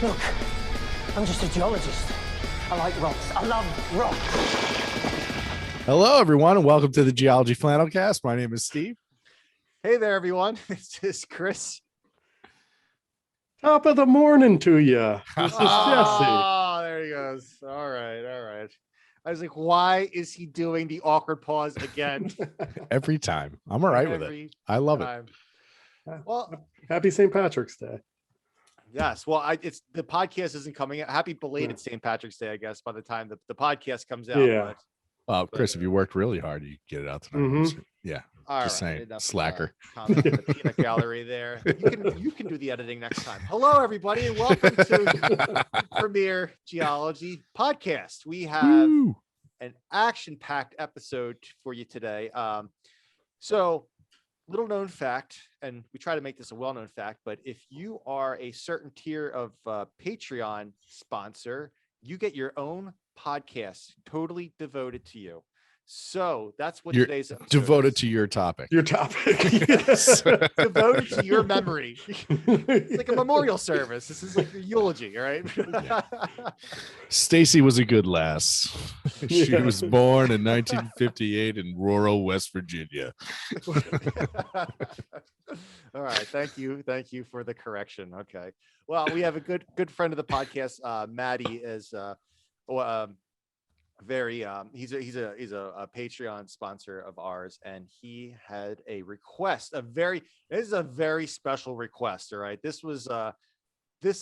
Look, I'm just a geologist. I like rocks. I love rocks. Hello, everyone, and welcome to the Geology Flannelcast. My name is Steve. Hey there, everyone. This is Chris. Top of the morning to you. This is Jesse. Oh, there he goes. All right. I was like, why is he doing the awkward pause again? Every time. I'm all right with it. I love it. Well, Happy St. Patrick's Day. yes. Well, it's the podcast isn't coming out. Happy belated St. Patrick's Day, I guess, by the time the podcast comes out. Yeah. Chris, if you worked really hard, you get it out tonight. Mhm. Yeah. All Just right, saying, enough, slacker. Comment in the peanut gallery there. You can do the editing next time. Hello, everybody, and welcome to Premier Geology Podcast. We have Woo! an action-packed episode for you today. So, little known fact, and we try to make this a well-known fact, but if you are a certain tier of Patreon sponsor, you get your own podcast totally devoted to you. So that's what You're today's episode devoted is. to your topic. Your topic. Yes. Devoted to your memory. It's like a memorial service. This is like your eulogy, all right? Stacy was a good lass. She Yeah. was born in 1958 in rural West Virginia. All right. Thank you for the correction. Okay. Well, we have a good friend of the podcast. Maddie is he's a Patreon sponsor of ours, and he had a request. This is a very special request. All right. This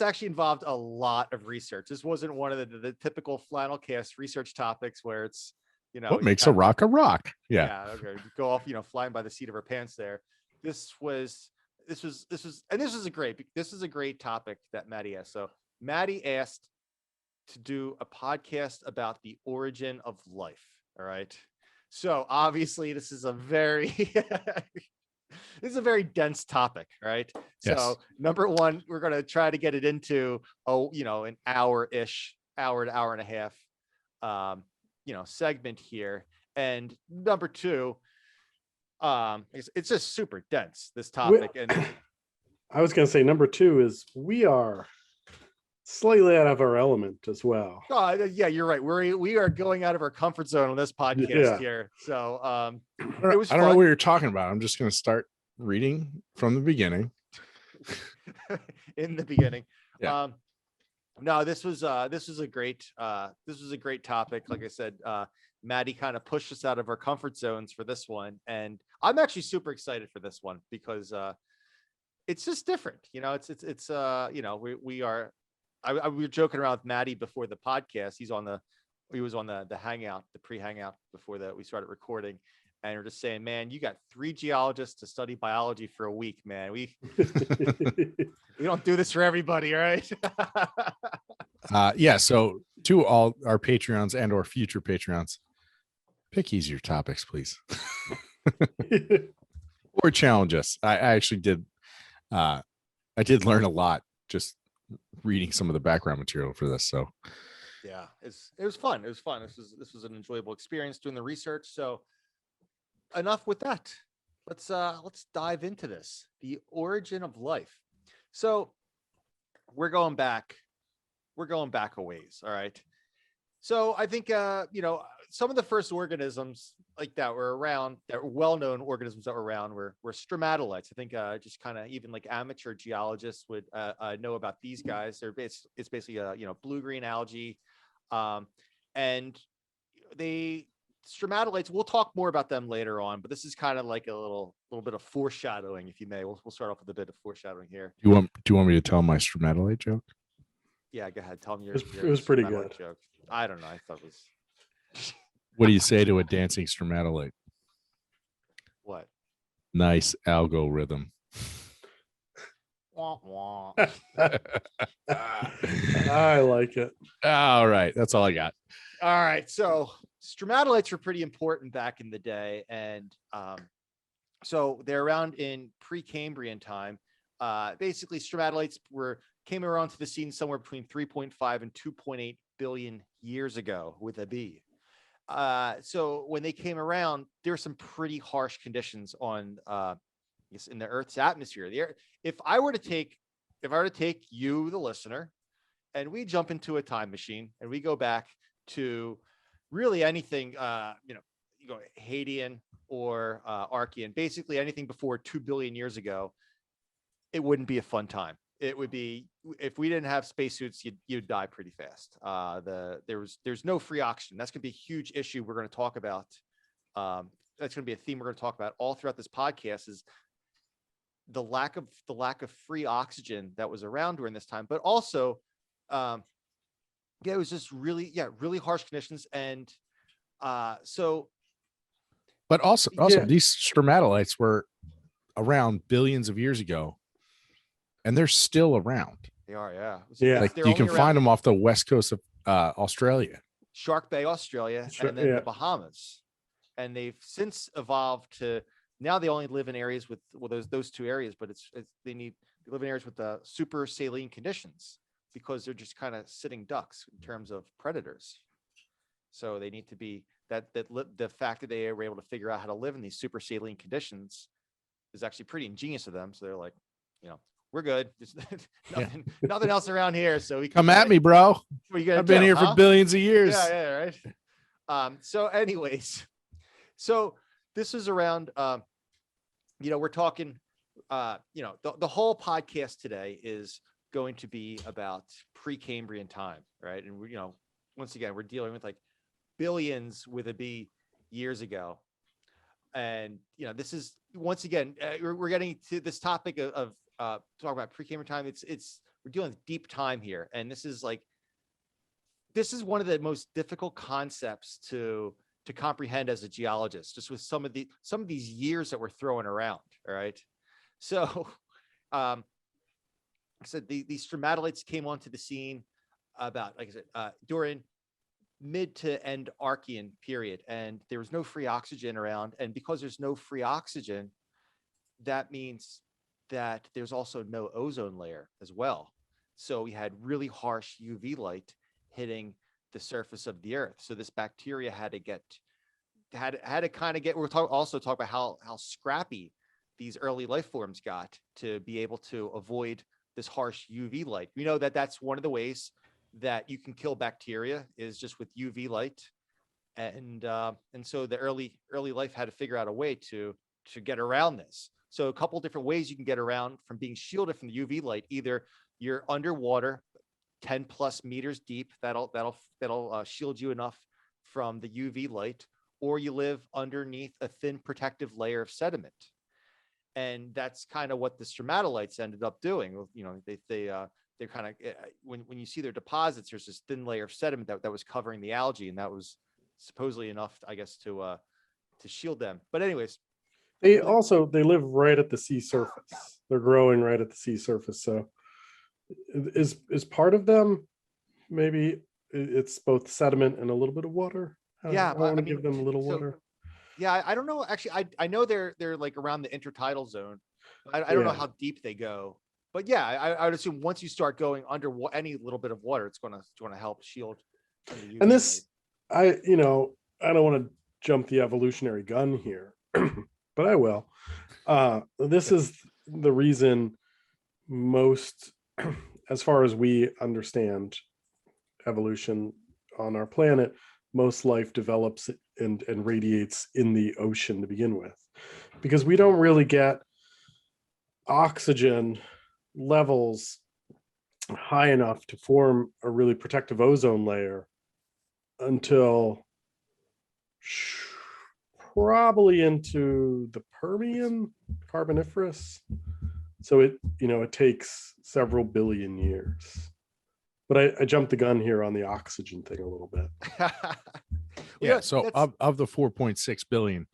actually involved a lot of research. This wasn't one of the typical Flannelcast research topics where it's, What makes a rock a rock? Yeah. Yeah. Okay. Go off, flying by the seat of our pants there. This is a great topic that Maddie asked. So Maddie asked to do a podcast about the origin of life. All right. So obviously this is a very dense topic, right? Yes. So number one, we're going to try to get it into an hour to hour and a half segment here. And number two, it's just super dense, this topic. And I was going to say number two is we are slightly out of our element as well. yeah, you're right. We are going out of our comfort zone on this podcast here. So it was I don't know what you're talking about. I'm just going to start reading from the beginning. in the beginning. Yeah. No, this was a great topic. Like I said, Maddie kind of pushed us out of our comfort zones for this one, and I'm actually super excited for this one because it's just different. We were joking around with Maddie before the podcast. He was on the hangout, the pre-hangout before that we started recording. And we're just saying, man, you got 3 geologists to study biology for a week, man. We don't do this for everybody, right? Yeah. So to all our Patreons and or future Patreons, pick easier topics, please. Or challenge us. I actually did. I did learn a lot just reading some of the background material for this. So yeah, it was fun. This was an enjoyable experience doing the research. So enough with that. Let's dive into this. The origin of life. So we're going back a ways. All right. So I think some of the first organisms like that were around, that were well-known organisms that were around were Stromatolites. I think just kind of even like amateur geologists would know about these guys. It's basically blue-green algae, and Stromatolites. We'll talk more about them later on, but this is kind of like a little bit of foreshadowing, if you may. We'll start off with a bit of foreshadowing here. do you want me to tell my Stromatolite joke? Yeah, go ahead. Tell me your. It was pretty good. Joke. I don't know. I thought it was. What do you say to a dancing Stromatolite? What? Nice algorithm. Wah, wah. I like it. All right. That's all I got. All right. So Stromatolites were pretty important back in the day. And so they're around in Precambrian time. Basically, Stromatolites came around to the scene somewhere between 3.5 and 2.8 billion years ago with a B. So when they came around, there were some pretty harsh conditions on in the Earth's atmosphere. If I were to take you, the listener, and we jump into a time machine and we go back to really anything, you go Hadean or Archean, basically anything before 2 billion years ago, it wouldn't be a fun time. It would be, if we didn't have spacesuits, you'd die pretty fast. There's no free oxygen. That's going to be a huge issue we're going to talk about. That's going to be a theme we're going to talk about all throughout this podcast, is the lack of free oxygen that was around during this time, but also, it was just really harsh conditions. And but also these stromatolites were around billions of years ago, and they're still around. They are, Yeah. Like you can find them off the west coast of Australia, Shark Bay, Australia, and then the Bahamas. And they've since evolved to, now they only live in areas with, those two areas, but they live in areas with the super saline conditions, because they're just kind of sitting ducks in terms of predators. So they need to be the fact that they were able to figure out how to live in these super saline conditions is actually pretty ingenious of them. So they're like, we're good. There's nothing else around here. So we come at me, bro. I've been here for billions of years. Yeah, right. So anyways, so this is around, we're talking, the whole podcast today is going to be about Precambrian time, right? And once again, we're dealing with like billions with a B years ago. And, this is, once again, we're getting to this topic of talking about Precambrian time. We're dealing with deep time here. And this is one of the most difficult concepts to comprehend as a geologist, just with some of these years that we're throwing around. All right. So, I said these stromatolites came onto the scene about, like I said, during mid to end Archean period, and there was no free oxygen around. And because there's no free oxygen, that means that there's also no ozone layer as well. So we had really harsh UV light hitting the surface of the earth. So this bacteria had to kind of get, also talk about how scrappy these early life forms got to be able to avoid this harsh UV light. We know that that's one of the ways that you can kill bacteria, is just with UV light. And so the early life had to figure out a way to get around this. So a couple different ways you can get around from being shielded from the UV light. Either you're underwater 10 plus meters deep, that'll shield you enough from the UV light, or you live underneath a thin protective layer of sediment. And that's kind of what the stromatolites ended up doing. They're kind of, when you see their deposits, there's this thin layer of sediment that was covering the algae, and that was supposedly enough, I guess, to shield them. But anyways, they live right at the sea surface. They're growing right at the sea surface. So is part of them, maybe it's both sediment and a little bit of water. I want to give them a little water. Yeah, I don't know. Actually, I know they're like around the intertidal zone. I don't know how deep they go, but yeah, I would assume once you start going under any little bit of water, it's going to help shield. And this, I don't want to jump the evolutionary gun here, but I will. This is the reason most, as far as we understand evolution on our planet, most life develops and radiates in the ocean to begin with, because we don't really get oxygen levels high enough to form a really protective ozone layer until probably into the Permian, Carboniferous. So it takes several billion years. But I jumped the gun here on the oxygen thing a little bit. Yeah. So of the 4.6 billion,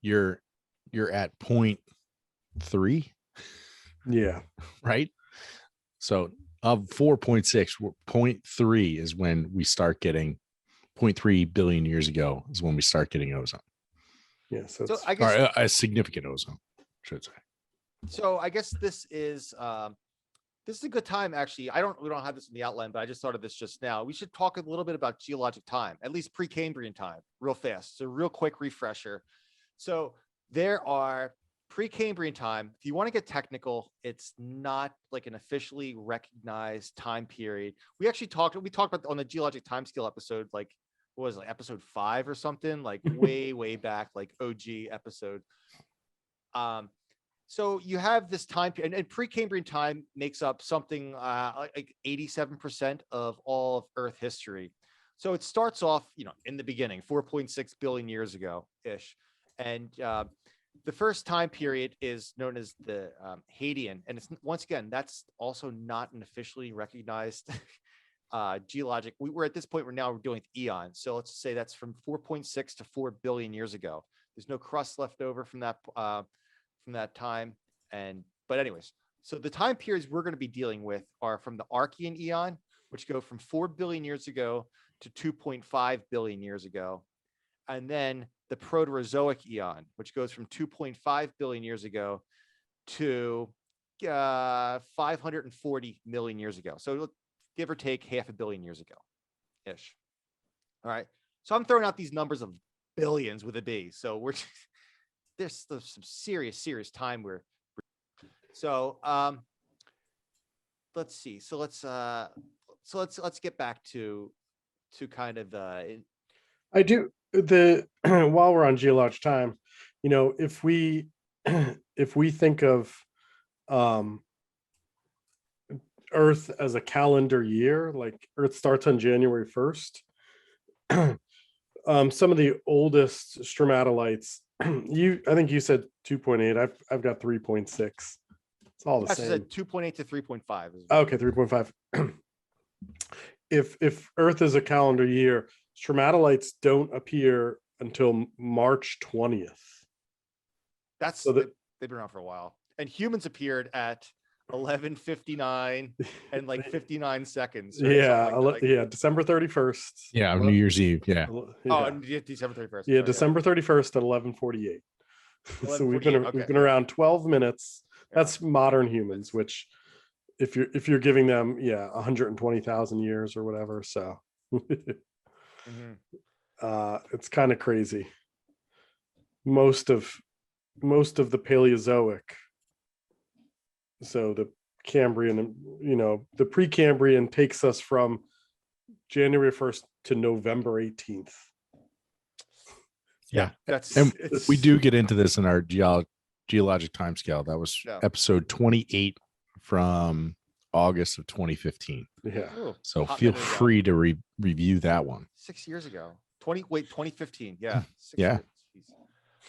you're at 0.3. Yeah. Right. So of 4.6, 0.3 is when we start getting 0.3 billion years ago is when we start getting ozone. Yeah. So I guess a significant ozone, I should say. So I guess this is a good time, actually. We don't have this in the outline, but I just thought of this just now. We should talk a little bit about geologic time, at least Precambrian time, real fast. So real quick refresher. So there are Precambrian time, if you want to get technical, it's not like an officially recognized time period. We talked about on the geologic time scale episode, like what was it, like episode 5 or something, like way back, like OG episode. So you have this time period, and Precambrian time makes up something like 87% of all of Earth history. So it starts off, in the beginning, 4.6 billion years ago ish, and the first time period is known as the Hadean, and it's once again that's also not an officially recognized geologic. We're at this point we're dealing with eons, so let's say that's from 4.6 to 4 billion years ago. There's no crust left over from that time, but anyways, so the time periods we're going to be dealing with are from the Archean eon, which go from 4 billion years ago to 2.5 billion years ago, and then the Proterozoic eon, which goes from 2.5 billion years ago to 540 million years ago. So give or take 500 million years ago ish. All right. So I'm throwing out these numbers of billions with a B. So there's some serious time so let's see. So let's get back to kind of I do while we're on geologic time, if we think of Earth as a calendar year, like Earth starts on January 1st. Some of the oldest stromatolites, I think you said 2.8. I've got 3.6. It's all the same. I said 2.8 to 3.5. Okay, 3.5. If Earth is a calendar year, stromatolites don't appear until March 20th. They've been around for a while, and humans appeared at 11:59 and like 59 seconds. Right? Yeah, December 31st. Yeah, New Year's Eve. Yeah. Oh, December 31st. Yeah, December 31st at 11:48. So we've been around 12 minutes. That's modern humans, which if you're giving them 120,000 years or whatever, so it's kind of crazy. Most of the Paleozoic, so the Cambrian, the Precambrian takes us from January 1st to November 18th. Yeah, and we do get into this in our geologic time scale. That was episode 28 from August of 2015. Yeah. So feel free to review that one. 6 years ago. 2015. Yeah. 6 Yeah. years.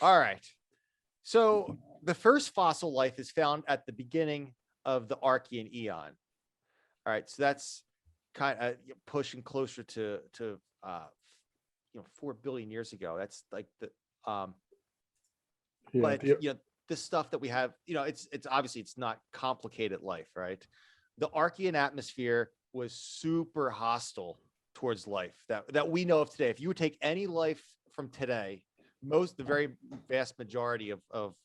All right. So the first fossil life is found at the beginning of the Archean eon. All right. So that's kind of pushing closer to 4 billion years ago. That's like the this stuff that we have, it's obviously it's not complicated life, right? The Archean atmosphere was super hostile towards life that we know of today. If you would take any life from today, the very vast majority of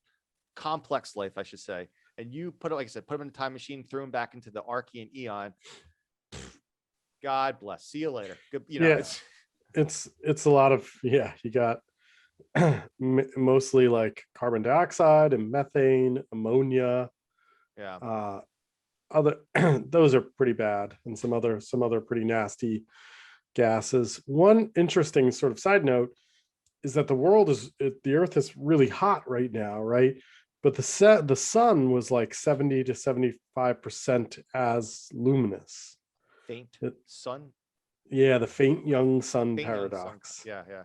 complex life, I should say, and you put them in a time machine, threw them back into the Archean eon, God bless. See you later. Good, it's a lot of you got mostly like carbon dioxide and methane, ammonia. Those are pretty bad, and some other pretty nasty gases. One interesting sort of side note is that the Earth is really hot right now, right? But the sun was like 70 to 75% as luminous. Faint sun. Yeah, the faint young sun paradox. Yeah.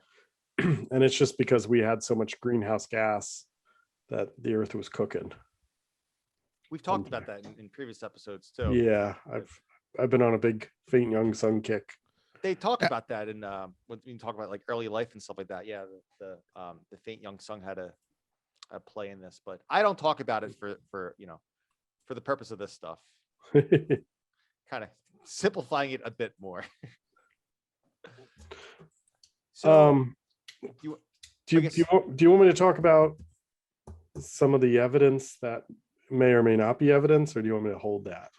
And it's just because we had so much greenhouse gas that the Earth was cooking. We've talked about that in previous episodes too. Yeah, I've been on a big faint young sun kick. They talk about that when you talk about like early life and stuff like that. Yeah, the faint young sun had a play in this, but I don't talk about it for the purpose of this stuff. Kind of simplifying it a bit more. So, do you want me to talk about some of the evidence that may or may not be evidence, or do you want me to hold that?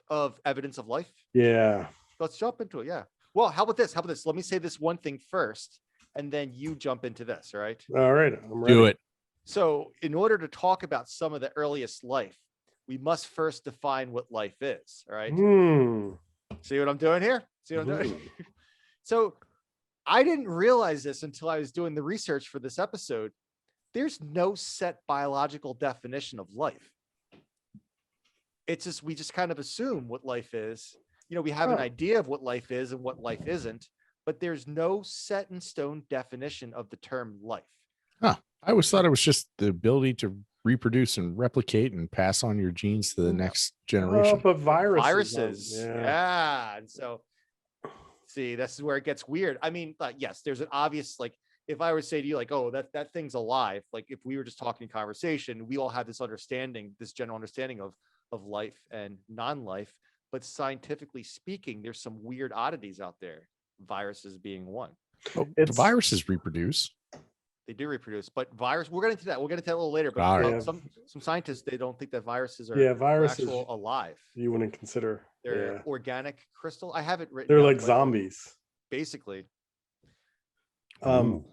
Of evidence of life? Yeah. Let's jump into it. Yeah. Well, how about this? Let me say this one thing first, and then you jump into this. All right. All right. I'm ready. Do it. So in order to talk about some of the earliest life, we must first define what life is. All right. See what I'm doing here? See what I'm doing? So I didn't realize this until I was doing the research for this episode. There's no set biological definition of life. It's just, we just kind of assume what life is. You know, we have an idea of what life is and what life isn't, but there's no set in stone definition of the term life. Huh. I always thought it was just the ability to reproduce and replicate and pass on your genes to the next generation. But Viruses. Yeah. And so, see, this is where it gets weird. I mean, yes, there's an obvious, like, if I were to say to you, like, oh, that thing's alive, like if we were just talking conversation, we all have this understanding, this general understanding of life and non-life. But scientifically speaking, there's some weird oddities out there, viruses being one. Oh, the viruses reproduce. They do reproduce, but we'll get into that. We'll get into that a little later. But some scientists, they don't think that viruses are viruses actual alive. You wouldn't consider. They're organic crystal. I have it written. They're like zombies, basically. So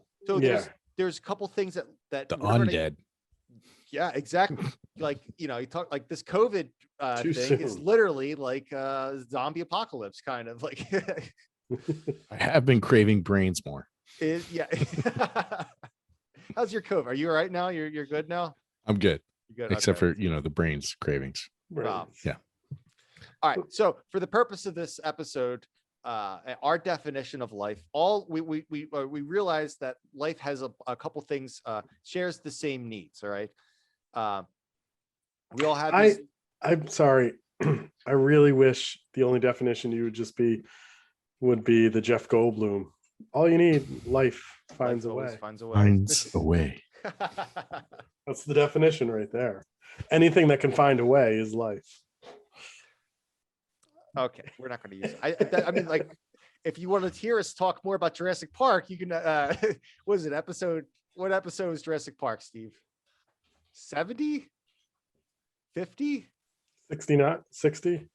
there's a couple things that the undead. Yeah, exactly. Like, you know, you talk like this COVID thing is literally like zombie apocalypse, kind of like. I have been craving brains more. Yeah. How's your COVID? Are you all right now? You're good now? I'm good. You're good. Except for, you know, the brains cravings. Yeah. All right. So for the purpose of this episode, our definition of life, we realize that life has a couple things, shares the same needs. All right. We all have. I'm sorry. I really wish the only definition you would be the Jeff Goldblum. All you need, life finds a way. Finds a way. That's the definition right there. Anything that can find a way is life. Okay, we're not going to use it. I mean, like, if you want to hear us talk more about Jurassic Park, you can. What is it? What episode is Jurassic Park, Steve? 70? 50? 69? 60?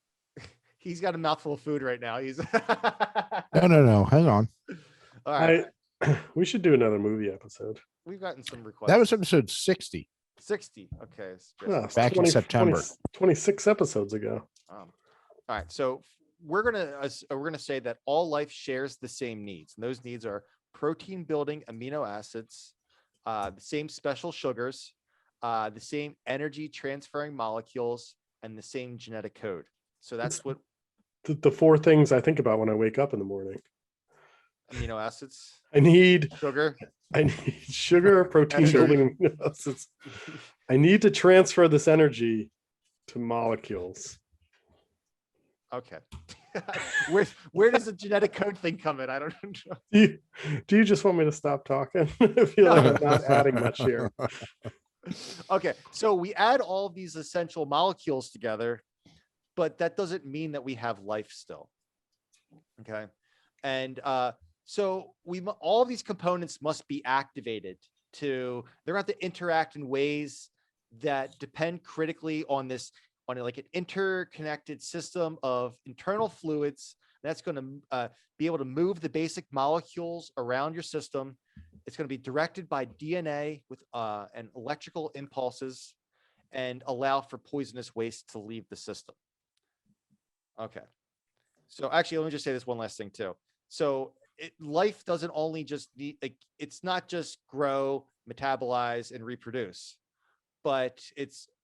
He's got a mouthful of food right now. He's no. Hang on. All right. We should do another movie episode. We've gotten some requests. That was episode 60. 60. Okay. Back in September. 26 episodes ago. All right. So we're gonna say that all life shares the same needs, and those needs are protein building amino acids, the same special sugars, the same energy transferring molecules, and the same genetic code. So that's what the four things I think about when I wake up in the morning. Amino acids. I need sugar, protein building amino acids. I need to transfer this energy to molecules. Okay. Where does the genetic code thing come in? I don't know. Do you just want me to stop talking? I feel like I'm not adding much here. Okay, so we add all of these essential molecules together, but that doesn't mean that we have life still. Okay. And so all of these components must be activated they're going to have to interact in ways that depend critically on like an interconnected system of internal fluids that's going to be able to move the basic molecules around your system. It's going to be directed by DNA with and electrical impulses and allow for poisonous waste to leave the system. Okay. So actually, let me just say this one last thing too. So life doesn't only just need, like, it's not just grow, metabolize, and reproduce, but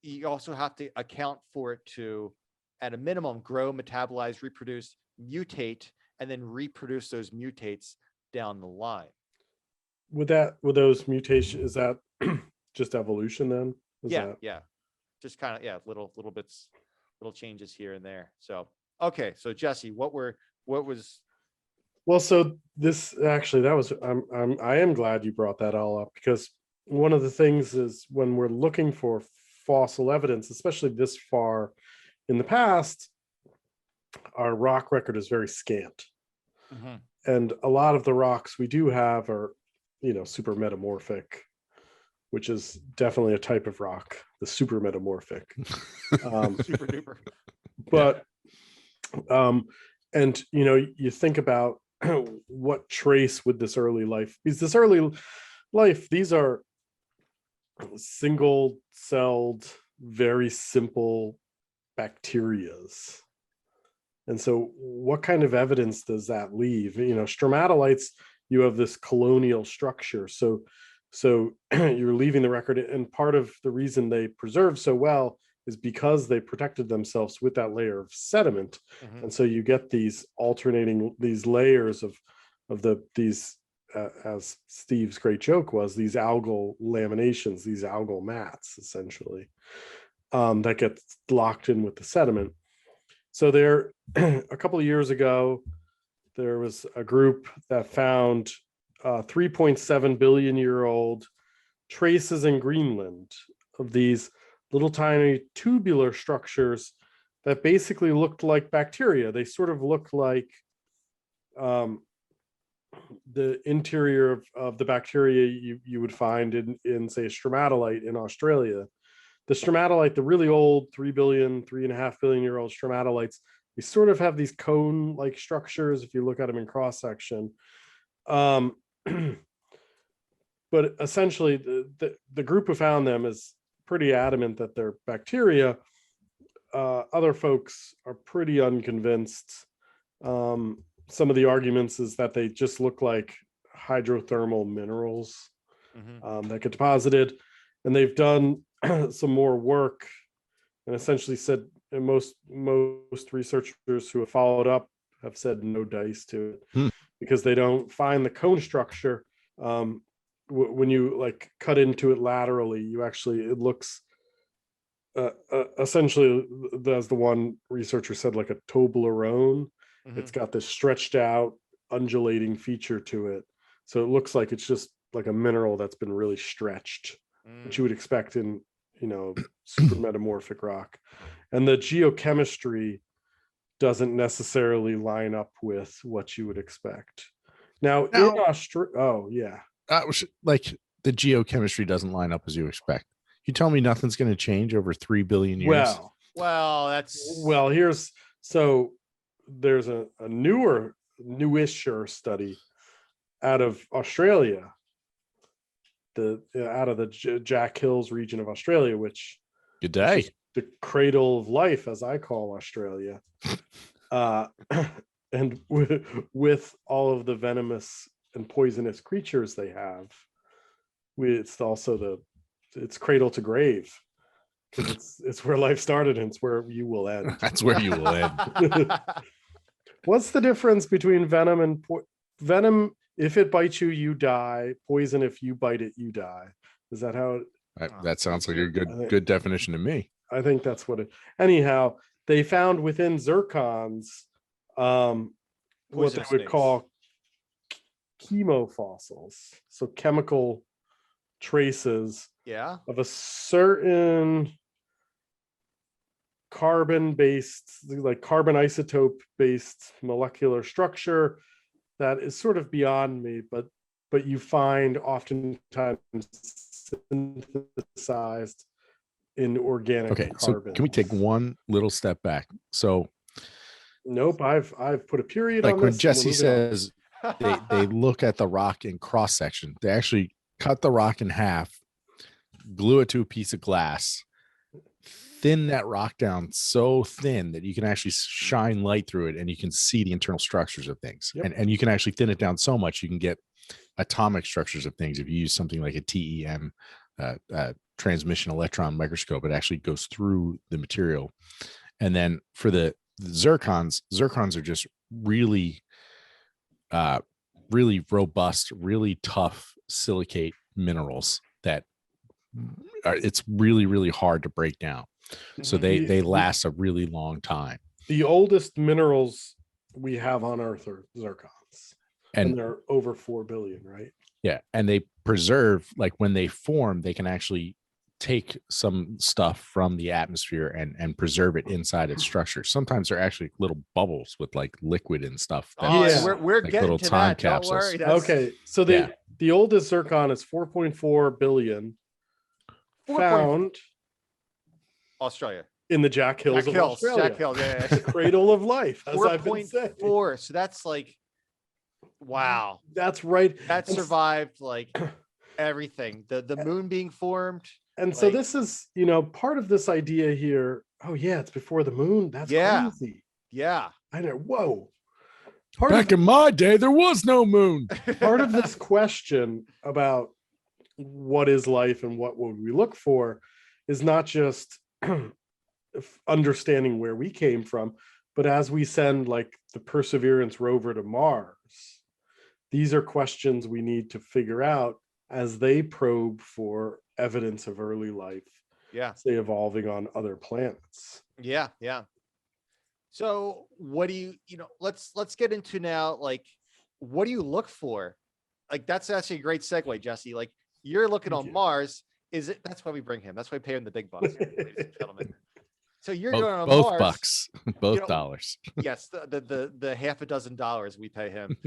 you also have to account for it to, at a minimum, grow, metabolize, reproduce, mutate, and then reproduce those mutates down the line. With those mutations, is that just evolution then? Yeah. Just kind of, little bits, little changes here and there. So, okay. So Jesse, what was Well, so this actually, I am glad you brought that all up, because one of the things is when we're looking for fossil evidence, especially this far in the past, our rock record is very scant. Mm-hmm. And a lot of the rocks we do have are, super metamorphic, which is definitely a type of rock, the super metamorphic. Super duper. But, and, you think about what trace with this early life, because this early life, these are single-celled, very simple bacterias. And so what kind of evidence does that leave? Stromatolites, you have this colonial structure. So you're leaving the record. And part of the reason they preserve so well is because they protected themselves with that layer of sediment. Mhm. And so you get these alternating, these layers of these, as Steve's great joke was, these algal laminations, these algal mats, essentially, that get locked in with the sediment. So there, a couple of years ago, there was a group that found 3.7 billion year old traces in Greenland of these little tiny tubular structures that basically looked like bacteria. They sort of looked like the interior of the bacteria you would find in say a stromatolite in Australia. The stromatolite, the really old 3.5 billion year old stromatolites, they sort of have these cone-like structures if you look at them in cross-section. But essentially, the group who found them is pretty adamant that they're bacteria. Other folks are pretty unconvinced. Some of the arguments is that they just look like hydrothermal minerals that get deposited. And they've done some more work and essentially said, and most researchers who have followed up have said no dice to it because they don't find the cone structure. When you like cut into it laterally, it looks essentially, as the one researcher said, like a Toblerone. It's got this stretched out undulating feature to it. So it looks like it's just like a mineral that's been really stretched, which you would expect in, super metamorphic rock. And the geochemistry doesn't necessarily line up with what you would expect. Now in Australia, like the geochemistry doesn't line up as you expect. You tell me nothing's going to change over 3 billion years? There's a newisher study out of Australia, out of the Jack Hills region of Australia, which good day, is the cradle of life, as I call Australia, and with all of the venomous and poisonous creatures they have, it's also it's cradle to grave, because it's where life started and it's where you will end. That's where you will end. What's the difference between venom and venom? If it bites you, you die. Poison, if you bite it, you die. Is that how it? That sounds like a good definition to me. I think that's what it. Anyhow, they found within zircons what they would call chemo fossils, so chemical traces of a certain carbon-based, like carbon isotope-based molecular structure that is sort of beyond me, but you find oftentimes synthesized in organic carbon. So can we take one little step back? So nope, I've put a period like on when this. Jesse says they look at the rock in cross section, they actually cut the rock in half, glue it to a piece of glass, thin that rock down so thin that you can actually shine light through it and you can see the internal structures of things. And you can actually thin it down so much you can get atomic structures of things. If you use something like a TEM transmission electron microscope, it actually goes through the material. And then for the zircons are just really really robust, really tough silicate minerals that it's really, really hard to break down. So they last a really long time. The oldest minerals we have on Earth are zircons, and they're over 4 billion, right? Yeah, and they preserve, like when they form, they can actually take some stuff from the atmosphere and preserve it inside its structure. Sometimes they're actually little bubbles with like liquid and stuff. We're like getting little to time that. capsules. Don't worry. Okay, so the oldest zircon is 4.4 billion. Found Australia in the Jack Hills of Australia. Jack Hills, yeah. The cradle of life, as I've been saying. 4.4. So that's like, wow. That's right. That survived like everything. The moon being formed. And so this is, part of this idea here. Oh yeah, it's before the moon. That's crazy. Yeah. I know. Whoa. Back in my day, there was no moon. Part of this question about what is life and what would we look for is not just understanding where we came from, but as we send like the Perseverance rover to Mars, these are questions we need to figure out as they probe for evidence of early life, say evolving on other planets. Yeah. So what do you let's get into now, like, what do you look for? Like, that's actually a great segue, Jesse. Like, you're looking on Mars. That's why we bring him. That's why we pay him the big bucks, ladies and gentlemen. So you're going on both Mars. Bucks, both dollars. Yes, the half a dozen dollars we pay him.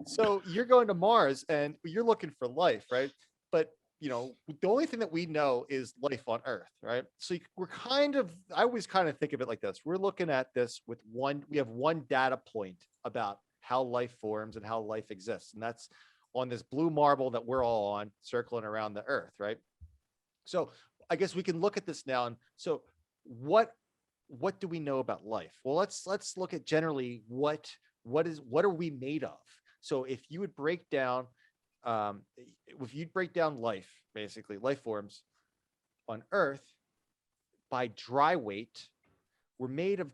So you're going to Mars and you're looking for life, right? But the only thing that we know is life on Earth, right? So I always kind of think of it like this. We're looking at this we have one data point about how life forms and how life exists. And that's on this blue marble that we're all on, circling around the Earth, right? So I guess we can look at this now. And so what do we know about life? Well, let's look at generally what are we made of? So if you would break down life, basically life forms on Earth by dry weight, we're made of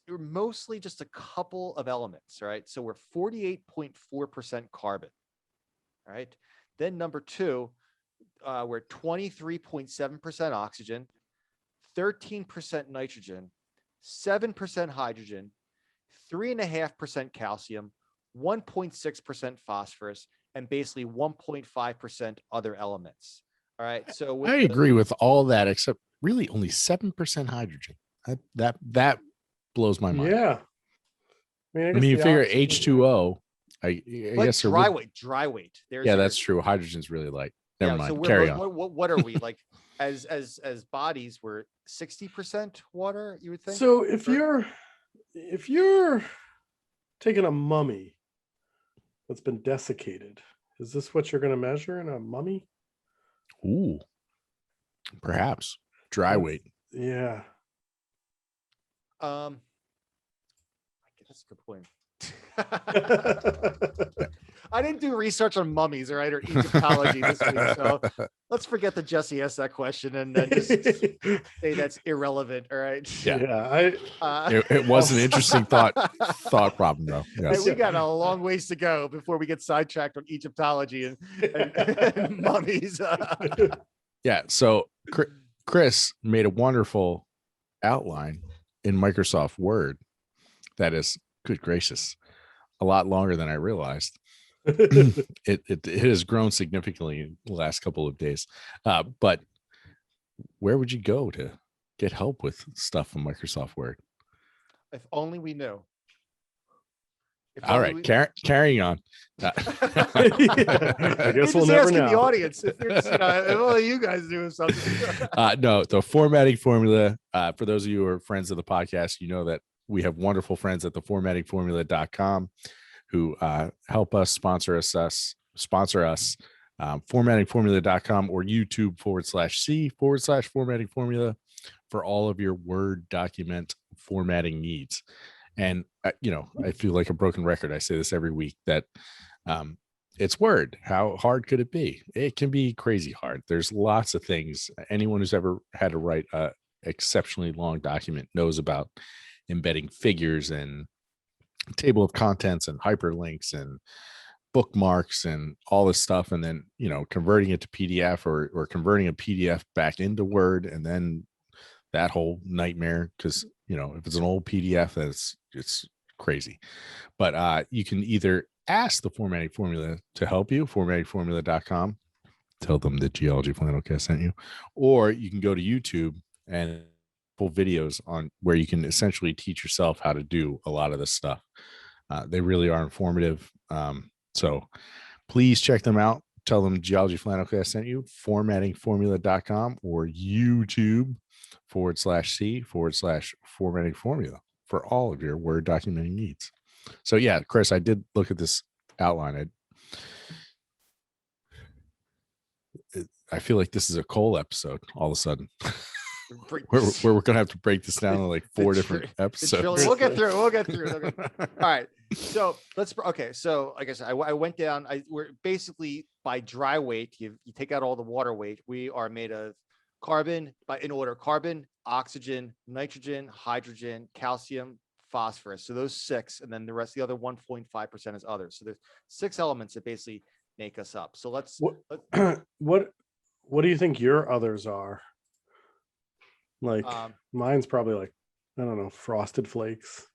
we're mostly just a couple of elements, right? So we're 48.4% carbon, right? Then number two, we're 23.7% oxygen, 13% nitrogen, 7% hydrogen, 3.5% calcium, 1.6% phosphorus, and basically 1.5% other elements. All right. So I agree with all that, except really only 7% hydrogen. That blows my mind. Yeah. I mean you figure H2O. I guess dry weight. That's true. Hydrogen's really light. Never mind. So Carry on. What are we like as bodies? We're 60% water, you would think. So if you're taking a mummy that's been desiccated, is this what you're going to measure in a mummy? Ooh, perhaps dry weight. Yeah. That's a good point. I didn't do research on mummies, all right, or Egyptology this week, so let's forget that Jesse asked that question and then just say that's irrelevant. All right. Yeah. It was an interesting thought problem, though. Yes. Hey, we got a long ways to go before we get sidetracked on Egyptology and mummies. Yeah. So Chris made a wonderful outline in Microsoft Word that is, good gracious, a lot longer than I realized. it has grown significantly in the last couple of days. But where would you go to get help with stuff from Microsoft Word? If only we knew. All right, carrying on. I guess we'll never know. The audience, if you're just, only you guys doing something. No, the formatting formula. For those of you who are friends of the podcast, you know that we have wonderful friends at theformattingformula.com who help us sponsor us. Formattingformula.com or YouTube/C/formatting formula for all of your Word document formatting needs. And I feel like a broken record. I say this every week that it's Word. How hard could it be? It can be crazy hard. There's lots of things. Anyone who's ever had to write a exceptionally long document knows about embedding figures and table of contents and hyperlinks and bookmarks and all this stuff, and then converting it to PDF or converting a PDF back into Word, and then that whole nightmare, because if it's an old PDF, it's crazy. But you can either ask the formatting formula to help you, formattingformula.com, tell them that Geology Flannelcast sent you, or you can go to YouTube and pull videos on where you can essentially teach yourself how to do a lot of this stuff. They really are informative. So please check them out. Tell them Geology Flannelcast sent you, formattingformula.com or YouTube/C/formatting formula for all of your Word documenting needs. So yeah, Chris, I did look at this outline. I feel like this is a coal episode all of a sudden. Break- where we're gonna have to break this down to like four different episodes. We'll get through. We'll get through. All right. So okay. So like I said, I went down. We're basically by dry weight. You take out all the water weight. We are made of carbon in order: carbon, oxygen, nitrogen, hydrogen, calcium, phosphorus. So those 6, and then the rest, the other 1.5% is others. So there's 6 elements that basically make us up. So let's. What do you think your others are? Like mine's probably like, I don't know, Frosted Flakes.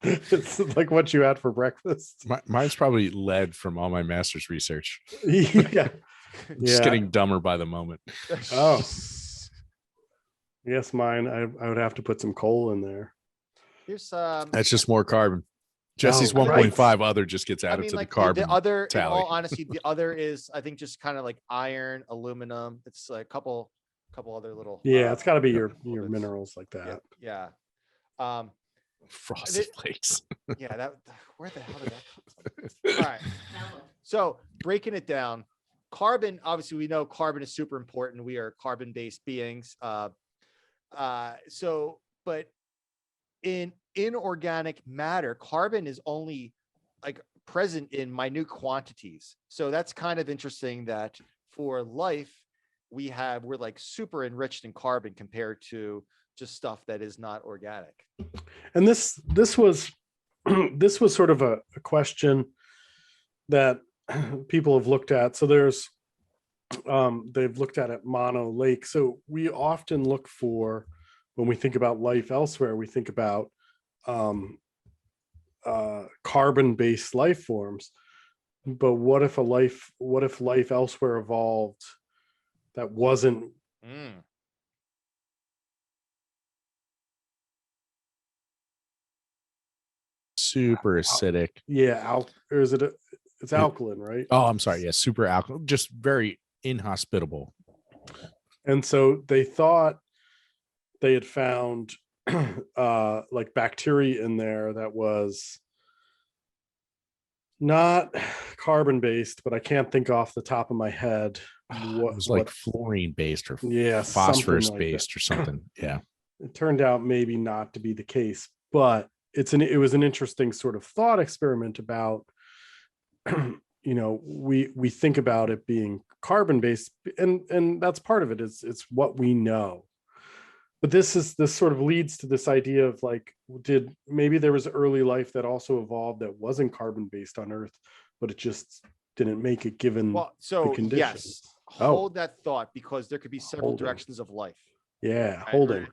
It's like what you had for breakfast. Mine's probably lead from all my master's research. Yeah. Just getting dumber by the moment. Oh. Yes, mine. I would have to put some coal in there. Here's That's just more carbon. Jesse's Oh, 1.5 right. other just gets added to like the carbon. The other, tally. in all honesty, the other is I think just kind of like iron, aluminum. It's like a couple other little. Yeah, it's got to be your bits. minerals like that. Yeah. Frosted Flakes. Yeah, where the hell did that come from? All right. So breaking it down, carbon, obviously we know carbon is super important. We are carbon-based beings. But in inorganic matter, carbon is only like present in minute quantities. So that's kind of interesting that for life, we're like super enriched in carbon compared to just stuff that is not organic. And this was this was sort of a question that people have looked at. So there's they've looked at Mono Lake. So we often look for, when we think about life elsewhere, we think about carbon-based life forms. But what if life elsewhere evolved that wasn't super acidic? Yeah, or is it? It's alkaline, right? Oh, I'm sorry. Yeah, super alkaline, just very inhospitable. And so they thought they had found like bacteria in there that was not carbon based, but I can't think off the top of my head. It was like fluorine based or phosphorus based or something. Yeah. It turned out maybe not to be the case, but it was an interesting sort of thought experiment about, we think about it being carbon based, and that's part of it. It's what we know. But this sort of leads to this idea of like, maybe there was early life that also evolved that wasn't carbon based on Earth, but it just didn't make it given the conditions. Yes, hold that thought, because there could be several directions of life. Yeah, right? holding.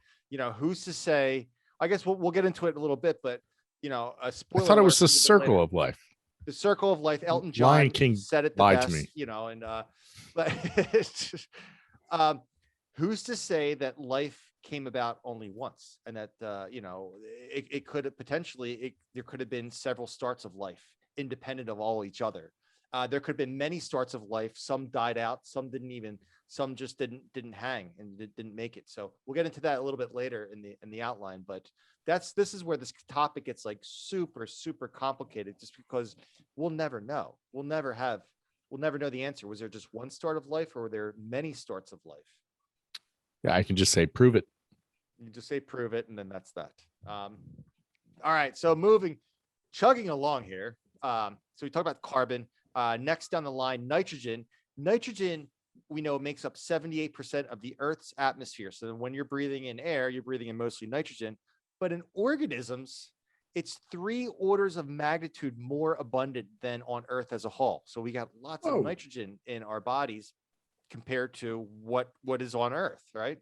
Who's to say? I guess we'll get into it in a little bit, but a spoiler. I thought it was the circle of life. The circle of life. Elton John Lion King said it the lied best, to me. But who's to say that life came about only once, and that it could have potentially there could have been several starts of life independent of all each other. There could have been many starts of life. Some died out, some just didn't hang and didn't make it. So we'll get into that a little bit later in the outline, but this is where this topic gets like super, super complicated, just because we'll never know. We'll never know the answer. Was there just one start of life, or were there many starts of life? Yeah, I can just say, prove it. You just say, prove it. And then that's that. All right. So chugging along here. So we talked about carbon. Next down the line, nitrogen. Nitrogen, we know, makes up 78% of the Earth's atmosphere. So when you're breathing in air, you're breathing in mostly nitrogen. But in organisms, it's 3 orders of magnitude more abundant than on Earth as a whole. So we got lots of nitrogen in our bodies compared to what is on Earth, right?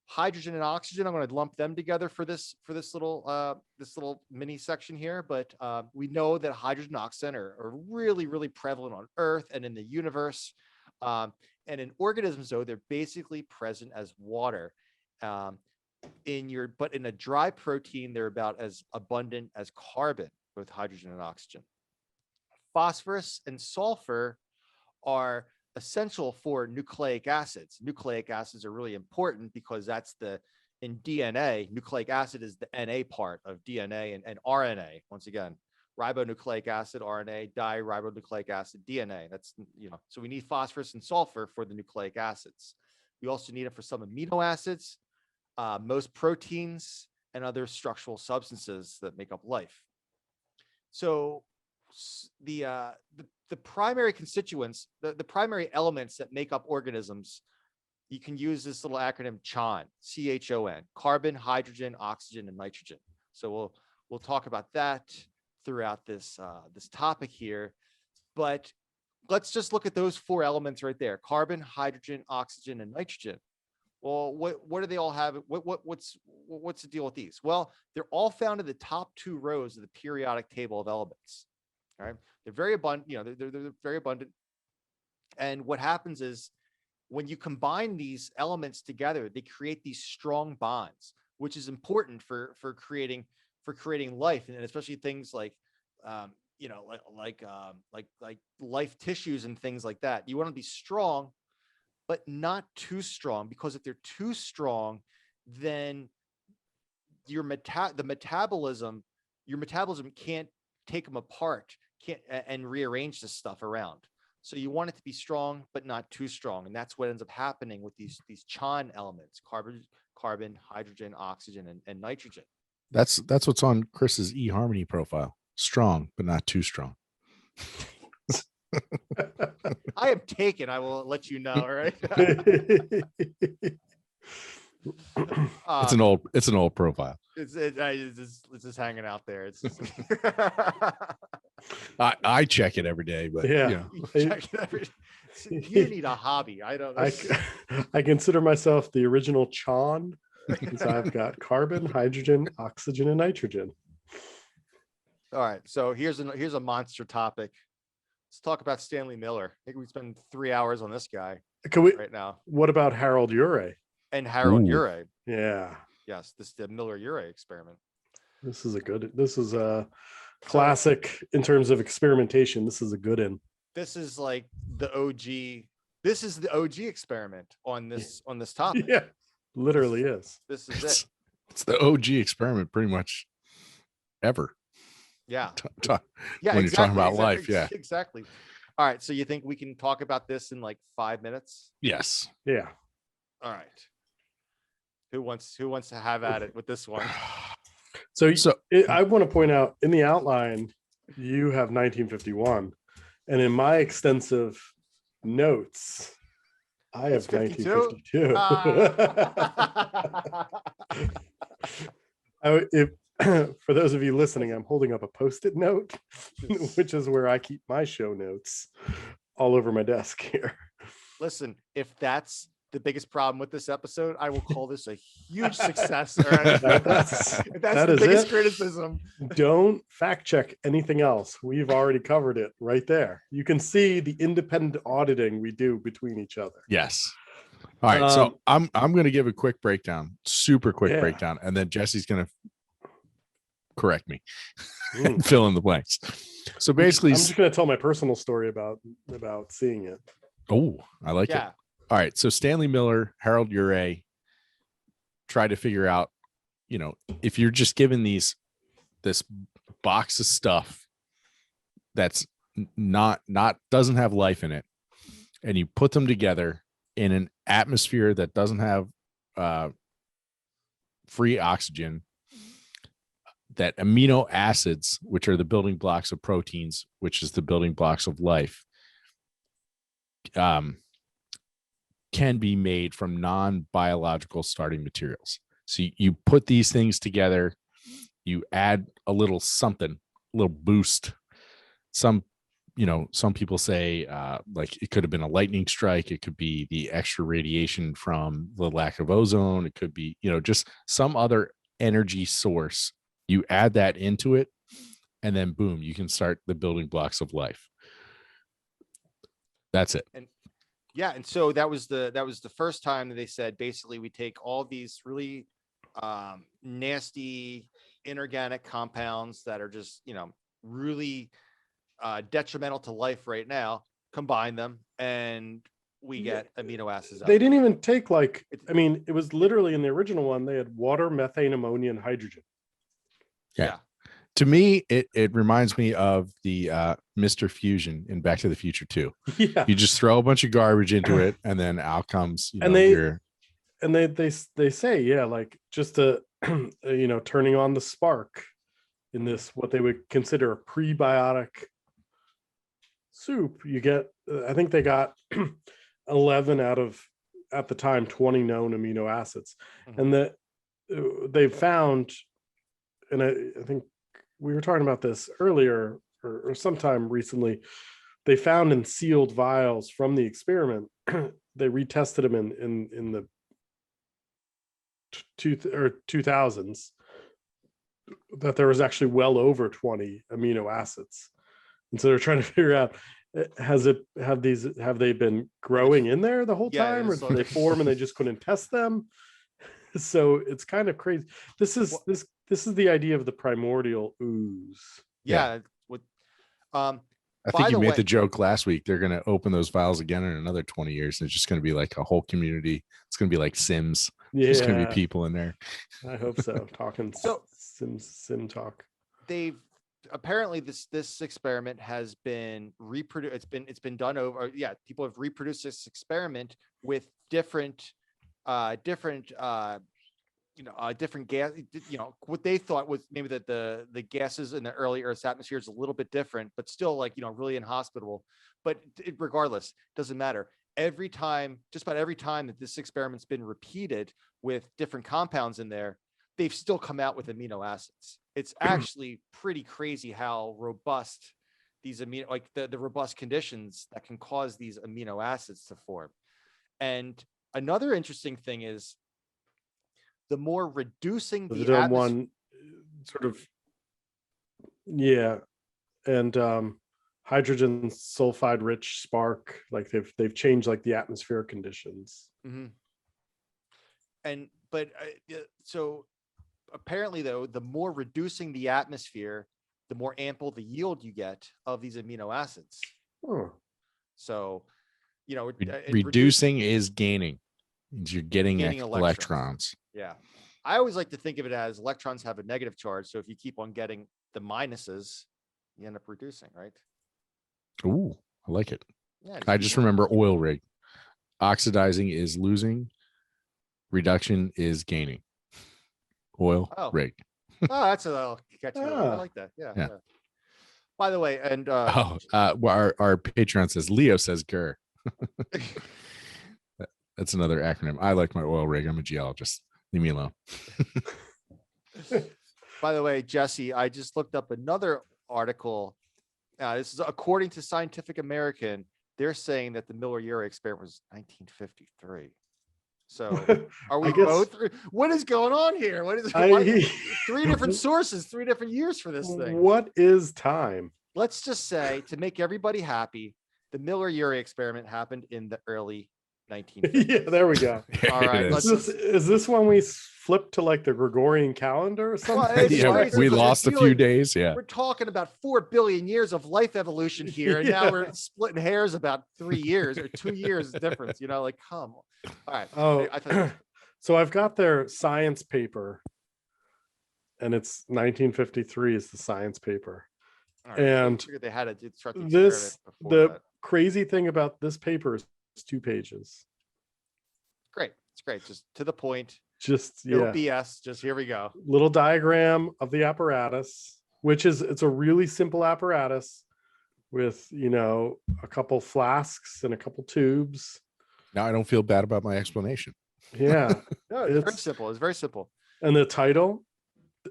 Hydrogen and oxygen, I'm going to lump them together for this little mini section here. But we know that hydrogen and oxygen are really, really prevalent on Earth and in the universe. And in organisms, though, they're basically present as water. But in a dry protein, they're about as abundant as carbon, both hydrogen and oxygen. Phosphorus and sulfur are essential for nucleic acids. Nucleic acids are really important because in DNA, nucleic acid is the NA part of DNA and RNA. Once again, ribonucleic acid, RNA, diribonucleic acid, DNA. That's, so we need phosphorus and sulfur for the nucleic acids. We also need it for some amino acids, most proteins, and other structural substances that make up life. So the primary constituents, the primary elements that make up organisms, you can use this little acronym CHON, C-H-O-N, carbon, hydrogen, oxygen, and nitrogen. So we'll talk about that throughout this topic here. But let's just look at those 4 elements right there: carbon, hydrogen, oxygen, and nitrogen. Well, what do they all have? What's the deal with these? Well, they're all found in the top 2 rows of the periodic table of elements. All right, they're very abundant. They're very abundant. And what happens is, when you combine these elements together, they create these strong bonds, which is important for creating life, and especially things like like life tissues and things like that. You want to be strong, but not too strong, because if they're too strong, then your metabolism can't take them apart, and rearrange this stuff around. So you want it to be strong, but not too strong. And that's what ends up happening with these CHON elements: carbon, hydrogen, oxygen, and nitrogen. That's what's on Chris's eHarmony profile. Strong, but not too strong. I am taken. I will let you know. All right. It's an old profile. It's just hanging out there. It's just I check it every day, but Yeah. you check it every day. You need a hobby. I don't know. I consider myself the original CHON, because I've got carbon, hydrogen, oxygen, and nitrogen. All right. So here's a monster topic. Let's talk about Stanley Miller. I think we spend 3 hours on this guy right now. What about Harold Urey? And Harold Urey. Yeah. Yes, this is the Miller-Urey experiment. This is a classic in terms of experimentation. This is a good one. This is like the OG. This is the OG experiment on this topic. Yeah, literally is. This is it. It's the OG experiment pretty much ever. Yeah. Yeah. When you're talking about life. Yeah. Exactly. All right. So you think we can talk about this in like 5 minutes? Yes. Yeah. All right. Who wants to have at it with this one? So I want to point out, in the outline, you have 1951, and in my extensive notes, I have 1952. For those of you listening, I'm holding up a Post-it note, which is where I keep my show notes, all over my desk here. Listen, if that's the biggest problem with this episode, I will call this a huge success. All right? That's the biggest criticism. Don't fact check anything else. We've already covered it right there. You can see the independent auditing we do between each other. Yes. All right. So I'm going to give a quick breakdown, super quick breakdown, and then Jesse's going to correct me and fill in the blanks. So basically, I'm just going to tell my personal story about seeing it. Oh, I like it. All right. So Stanley Miller, Harold Urey try to figure out, if you're just given this box of stuff that's doesn't have life in it, and you put them together in an atmosphere that doesn't have free oxygen, that amino acids, which are the building blocks of proteins, which is the building blocks of life, can be made from non-biological starting materials. So you put these things together, you add a little something, a little boost. Some people say like it could have been a lightning strike. It could be the extra radiation from the lack of ozone. It could be, just some other energy source. You add that into it, and then boom, you can start the building blocks of life. That's it. And so that was the first time that they said, basically, we take all these really nasty inorganic compounds that are just, really detrimental to life right now, combine them, and we get amino acids. They didn't even take it was literally in the original one, they had water, methane, ammonia, and hydrogen. Yeah. To me, it reminds me of the Mr. Fusion in Back to the Future 2. Yeah. You just throw a bunch of garbage into it, and then out comes, And they say, yeah, like just turning on the spark in this, what they would consider a prebiotic soup. You get, I think they got 11 out of, at the time, 20 known amino acids. And that they found, and I think we were talking about this earlier or sometime recently, they found in sealed vials from the experiment, they retested them in the 2000s, that there was actually well over 20 amino acids. And so they're trying to figure out, have they been growing in there the whole time, or did they form and they just couldn't test them? So it's kind of crazy. This is the idea of the primordial ooze. Yeah. I think you made the joke last week. They're going to open those files again in another 20 years. It's just going to be like a whole community. It's going to be like Sims. Yeah. There's going to be people in there. I hope so. Talking sim talk. They've apparently this experiment has been reproduced. It's been done over. Yeah, people have reproduced this experiment with different different gas, what they thought was maybe that the gases in the early Earth's atmosphere is a little bit different, but still really inhospitable. But regardless, doesn't matter. Just about every time that this experiment's been repeated with different compounds in there, they've still come out with amino acids. It's actually pretty crazy how robust these the robust conditions that can cause these amino acids to form. And another interesting thing is, the more reducing the atmosphere, one sort of, yeah, and hydrogen sulfide rich spark, like they've changed like the atmospheric conditions. So apparently though, the more reducing the atmosphere, the more ample the yield you get of these amino acids. So reducing is gaining. You're getting electrons. Yeah. I always like to think of it as electrons have a negative charge. So if you keep on getting the minuses, you end up reducing, right? Ooh, I like it. Yeah, I just remember oil rig. Oxidizing is losing. Reduction is gaining. Oil rig. Oh, that's a little catchy. I like that. Yeah. By the way, and our Patreon says, Leo says GER. That's another acronym. I like my oil rig. I'm a geologist. Leave me alone. By the way, Jesse, I just looked up another article. This is according to Scientific American. They're saying that the Miller-Urey experiment was 1953. So are we both? What is going on here? What is three different sources, 3 different years for this thing? What is time? Let's just say, to make everybody happy, the Miller-Urey experiment happened in the early 1950s. Yeah, there we go. All right. Is this when we flip to like the Gregorian calendar or something? Well, we lost a few days. Yeah. We're talking about 4 billion years of life evolution here. And now we're splitting hairs about 3 years or 2 years difference, come on. All right. Oh, so I've got their science paper, and it's 1953 is the science paper. Right. And they had to start the crazy thing about this paper is 2 pages. Great. It's great. Just to the point. Just no BS. Just here we go. Little diagram of the apparatus, it's a really simple apparatus with, a couple flasks and a couple tubes. Now I don't feel bad about my explanation. Yeah. No, it's very simple. It's very simple. And the title,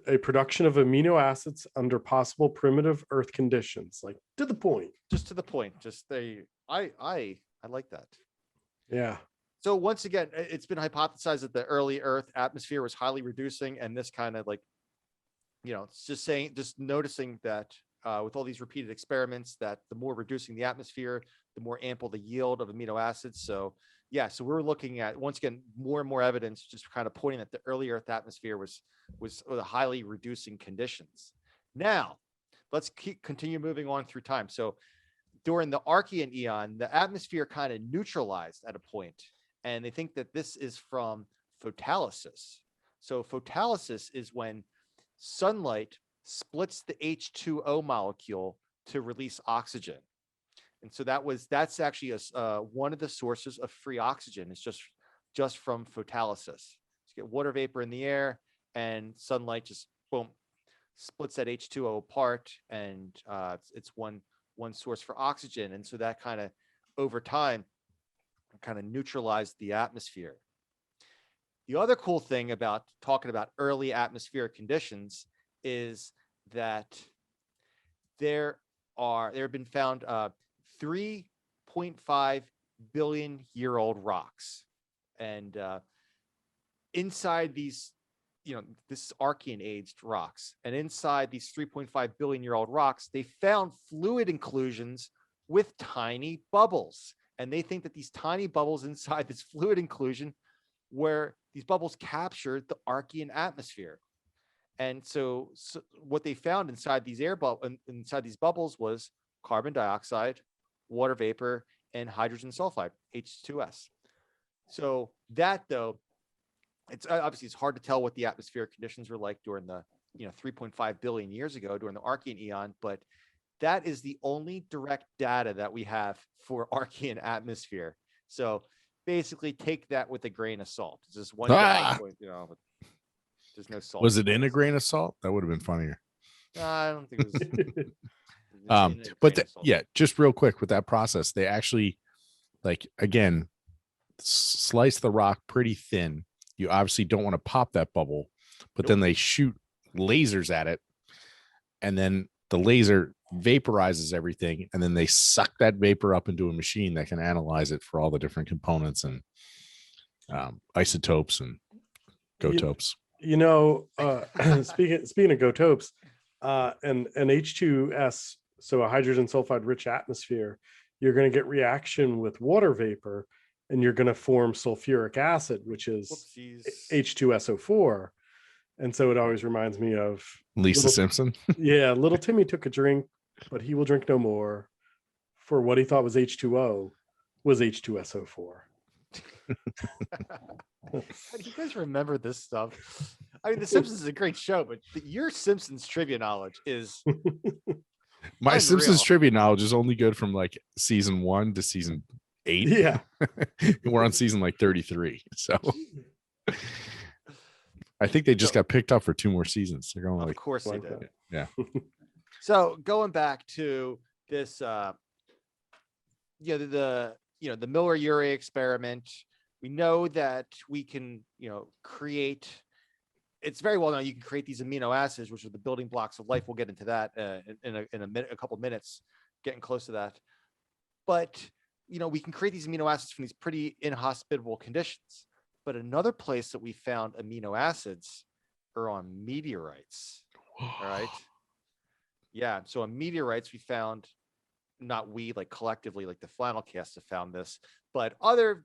a production of amino acids under possible primitive Earth conditions, like to the point. Just to the point. I like that. Yeah. So once again, it's been hypothesized that the early Earth atmosphere was highly reducing, and this kind of it's just noticing that with all these repeated experiments, that the more reducing the atmosphere, the more ample the yield of amino acids. So we're looking at, once again, more and more evidence, just kind of pointing that the early Earth atmosphere was highly reducing conditions. Now, let's continue moving on through time. So during the Archean eon, the atmosphere kind of neutralized at a point, and they think that this is from photolysis. So photolysis is when sunlight splits the H2O molecule to release oxygen. And so that's actually one of the sources of free oxygen. It's just from photolysis. You get water vapor in the air, and sunlight just boom splits that H2O apart, and it's one source for oxygen. And so that kind of over time kind of neutralized the atmosphere. The other cool thing about talking about early atmospheric conditions is that there have been found 3.5 billion year old rocks, and inside these, this is Archean aged rocks, and inside these 3.5 billion year old rocks, they found fluid inclusions with tiny bubbles, and they think that these tiny bubbles inside this fluid inclusion, where these bubbles captured the Archean atmosphere. And so what they found inside these inside these bubbles was carbon dioxide, water vapor, and hydrogen sulfide, H2S. So that, though, it's obviously it's hard to tell what the atmospheric conditions were like during the 3.5 billion years ago during the Archean eon, but that is the only direct data that we have for Archean atmosphere. So basically, take that with a grain of salt. It's just one data point, but there's no salt. Was it in a grain of salt? That would have been funnier. I don't think it was. But yeah, just real quick with that process, they actually, like, again, slice the rock pretty thin. You obviously don't want to pop that bubble, but then they shoot lasers at it, and then the laser vaporizes everything, and then they suck that vapor up into a machine that can analyze it for all the different components and isotopes and gotopes. Speaking of gotopes, and H2S, so a hydrogen sulfide rich atmosphere, you're going to get reaction with water vapor, and you're going to form sulfuric acid, which is H2SO4. And so it always reminds me of Lisa Simpson. Yeah, little Timmy took a drink, but he will drink no more. For what he thought was H2O was H2SO4. How do you guys remember this stuff? I mean, The Simpsons is a great show, but your Simpsons trivia knowledge is my unreal. Simpsons trivia knowledge is only good from like season 1 to season 8. Yeah. We're on season like 33. So I think they just got picked up for 2 more seasons. They're going of like, course they did. Yeah. So going back to this, the Miller-Urey experiment, we know that we can, create. It's very well known you can create these amino acids, which are the building blocks of life. We'll get into that in a couple minutes, getting close to that. But we can create these amino acids from these pretty inhospitable conditions. But another place that we found amino acids are on meteorites. All right. Yeah. So on meteorites, we found, not we, like collectively, like the Flannelcast have found this, but other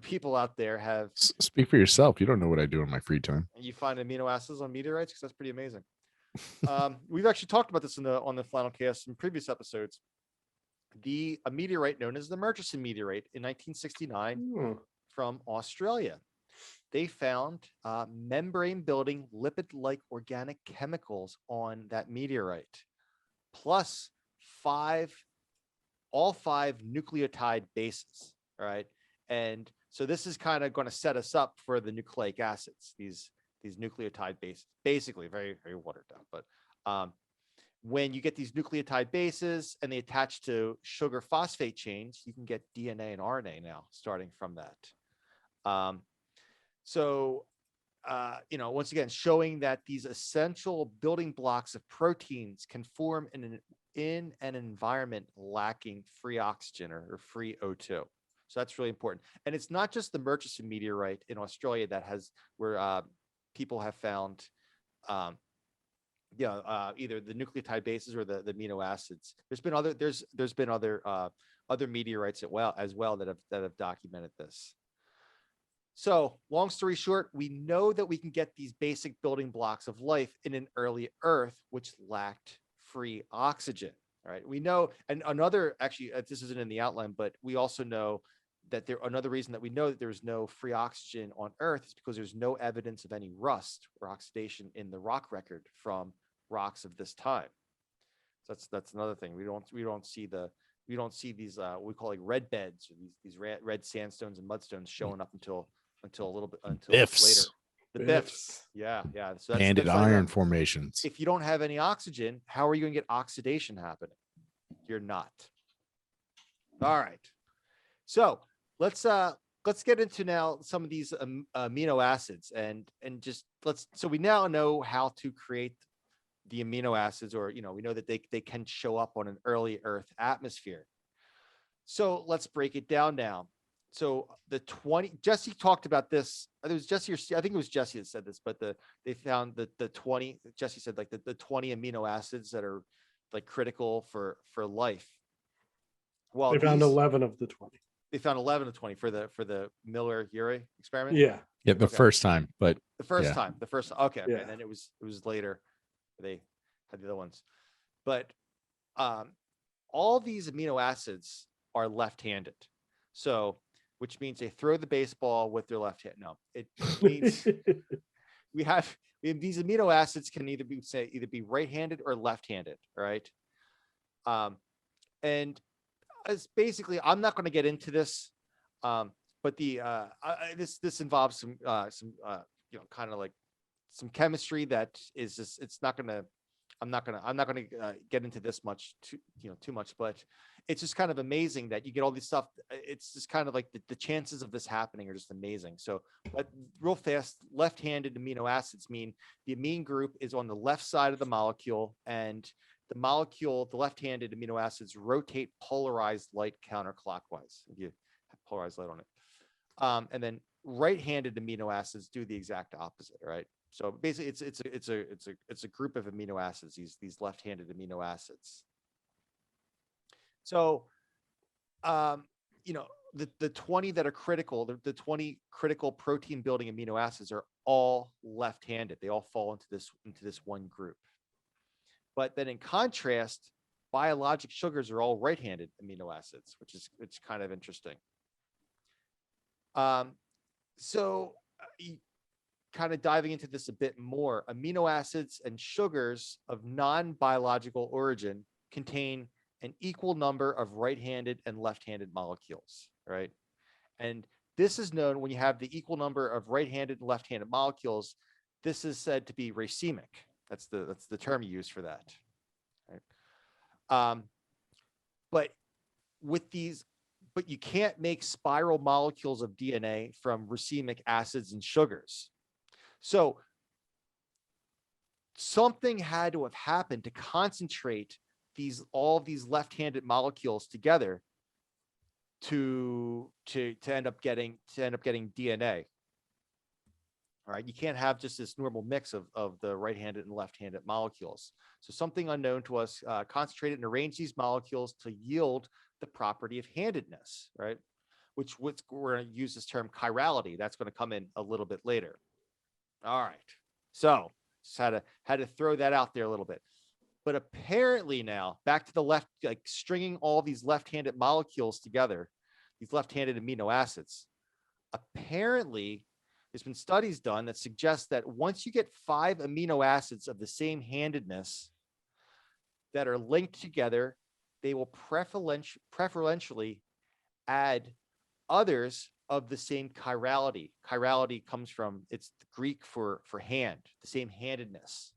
people out there have. Speak for yourself. You don't know what I do in my free time. You find amino acids on meteorites, because that's pretty amazing. We've actually talked about this on the Flannelcast in previous episodes. A meteorite known as the Murchison meteorite in 1969 from Australia. They found membrane-building lipid-like organic chemicals on that meteorite, plus all five nucleotide bases. All right, and so this is kind of going to set us up for the nucleic acids. These nucleotide bases, basically very, very watered down, but when you get these nucleotide bases and they attach to sugar phosphate chains, you can get DNA and RNA now, starting from that. Once again, showing that these essential building blocks of proteins can form in an environment lacking free oxygen or free O2. So that's really important. And it's not just the Murchison meteorite in Australia where people have found either the nucleotide bases or the amino acids. There's been other meteorites as well that have documented this. So long story short, we know that we can get these basic building blocks of life in an early Earth, which lacked free oxygen. All right. We know, and this isn't in the outline, but we also know another reason that we know that there's no free oxygen on Earth is because there's no evidence of any rust or oxidation in the rock record from rocks of this time. So that's another thing. We don't see these we call like red beds, or these red sandstones and mudstones showing up until a little bit Biffs. later. The biffs. Yeah. So Banded that's iron formations. if you don't have any oxygen, how are you going to get oxidation happening? You're not. All right. So let's get into now some of these amino acids and just so we now know how to create the amino acids, or we know that they can show up on an early Earth atmosphere. So let's break it down now. So Jesse talked about this. It was Jesse, or I think it was Jesse that said this, but they found the 20, Jesse said like the 20 amino acids that are like critical for life. Well, they found 11 of the 20. They found 11 of 20 for the Miller-Urey experiment. Yeah. The first time, but the first time. Okay. Yeah. And then it was later they had the other ones, but all these amino acids are left-handed. So, which means they throw the baseball with their left hand. No, it means we have these amino acids can either be right-handed or left-handed, right? And as basically, I'm not going to get into this, but this involves some kind of like some chemistry that is just, it's not going to, I'm not going to get into this too much, but it's just kind of amazing that you get all these stuff. It's just kind of like the chances of this happening are just amazing. So, but real fast, left-handed amino acids mean the amine group is on the left side of the molecule, and the left-handed amino acids rotate polarized light counterclockwise. If you have polarized light on it, and then right-handed amino acids do the exact opposite, right? So basically, it's a group of amino acids. These left-handed amino acids. So, the 20 that are critical, the 20 critical protein-building amino acids are all left-handed. They all fall into this one group. But then in contrast, biologic sugars are all right-handed amino acids, which is kind of interesting. So kind of diving into this a bit more, amino acids and sugars of non-biological origin contain an equal number of right-handed and left-handed molecules, right? And this is known when you have the equal number of right-handed and left-handed molecules. This is said to be racemic. That's the term you use for that, right? But you can't make spiral molecules of DNA from racemic acids and sugars. So something had to have happened to concentrate all of these left-handed molecules together to end up getting DNA. All right, you can't have just this normal mix of the right-handed and left-handed molecules. So something unknown to us concentrated and arranged these molecules to yield the property of handedness, right? Which we're going to use this term chirality. That's going to come in a little bit later. All right, so just had to throw that out there a little bit. But apparently now, back to the left, like stringing all these left-handed molecules together, these left-handed amino acids, apparently there's been studies done that suggest that once you get 5 amino acids of the same handedness that are linked together, they will preferentially add others of the same chirality. Chirality comes from, it's the Greek for hand, the same handedness.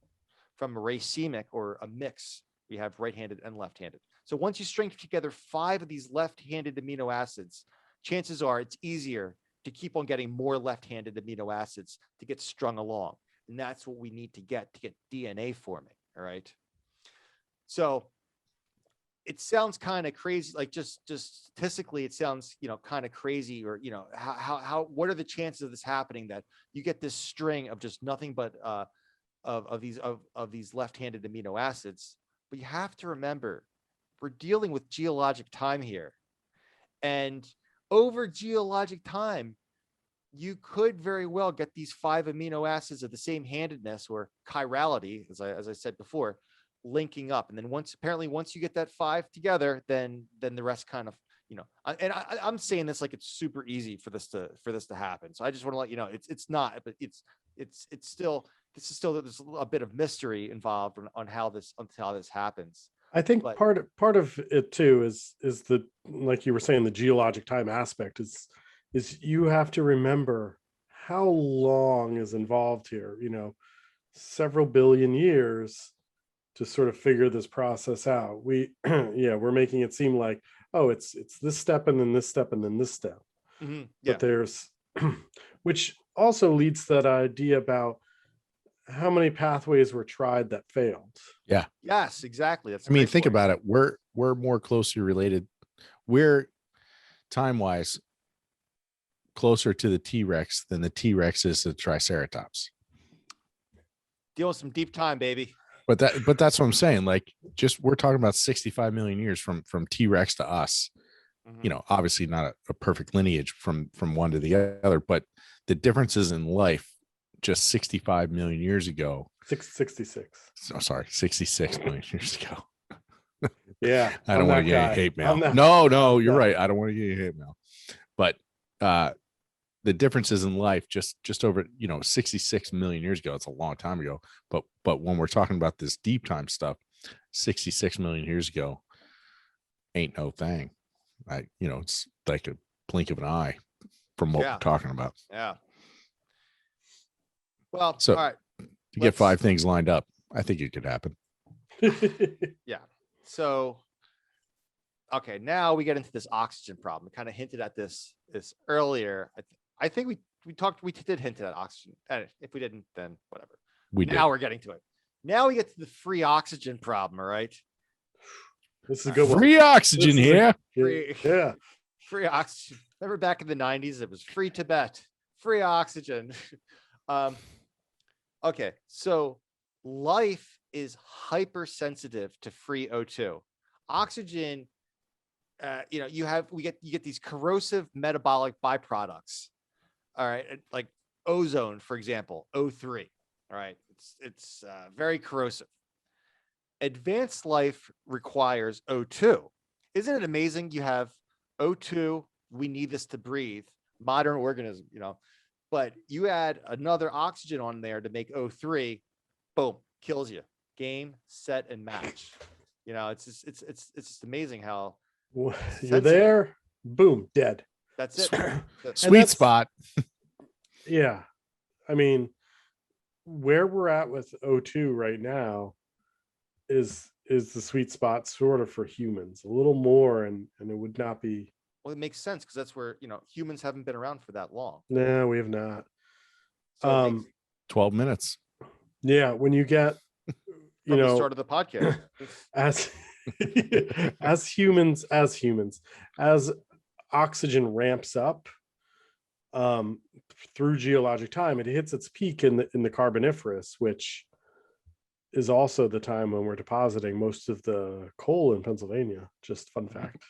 From a racemic or a mix, we have right-handed and left-handed. So once you string together 5 of these left-handed amino acids, chances are it's easier to keep on getting more left-handed amino acids to get strung along. And that's what we need to get DNA forming, all right? So it sounds kind of crazy, like just statistically, it sounds, kind of crazy, or, what are the chances of this happening, that you get this string of just nothing but of these left-handed amino acids? But you have to remember, we're dealing with geologic time here, and over geologic time, you could very well get these 5 amino acids of the same handedness, or chirality, as I said before, linking up. And then once you get that 5 together, then the rest kind of I'm saying this like it's super easy for this to happen. So I just want to let you know it's not, but it's still, there's a bit of mystery involved on how this happens. I think But- part of it too is the, like you were saying, the geologic time aspect is you have to remember how long is involved here, several billion years to sort of figure this process out. We're making it seem like, oh, it's this step and then this step and then this step. Yeah. But there's which also leads to that idea about how many pathways were tried that failed. Yeah. Yes, exactly. That's I mean, think about it. We're more closely related. We're time-wise closer to the T-Rex than the T-Rex is to the Triceratops. Dealing with some deep time, baby. But that's what I'm saying. Like, just we're talking about 65 million years from T-Rex to us. Mhm. Obviously not a perfect lineage from one to the other, but the differences in life just 65 million years ago. 66. So sorry, 66 million years ago. Yeah. I don't want to get any hate mail. No, you're right. I don't want to get any hate mail. But the differences in life just over 66 million years ago, it's a long time ago. But when we're talking about this deep time stuff, 66 million years ago ain't no thing. It's like a blink of an eye from what we're talking about. Yeah. Well, So all right. to get 5 things lined up, I think it could happen. Yeah. So, okay, now we get into this oxygen problem. We kind of hinted at this earlier. I think we did hint at oxygen. If we didn't, then whatever. Now we're getting to it. Now we get to the free oxygen problem. All right. This is a good one. Free oxygen here. Free oxygen. Remember back in the 90s, it was free Tibet, free oxygen. Okay, so life is hypersensitive to free O2. Oxygen, you get these corrosive metabolic byproducts. All right, like ozone, for example, O3. All right, it's very corrosive. Advanced life requires O2. Isn't it amazing? You have O2. We need this to breathe. Modern organism, but you add another oxygen on there to make O3, boom, kills you. Game, set, and match. It's just amazing how you're there, boom, dead. That's it. Sweet spot. Yeah. I mean, where we're at with O2 right now is the sweet spot sort of for humans. A little more and it would not be. Well, it makes sense because that's where humans haven't been around for that long. No, we have not. So 12 minutes. Yeah, when you get from the start of the podcast, as humans, as oxygen ramps up through geologic time, it hits its peak in the Carboniferous, which is also the time when we're depositing most of the coal in Pennsylvania. Just fun fact.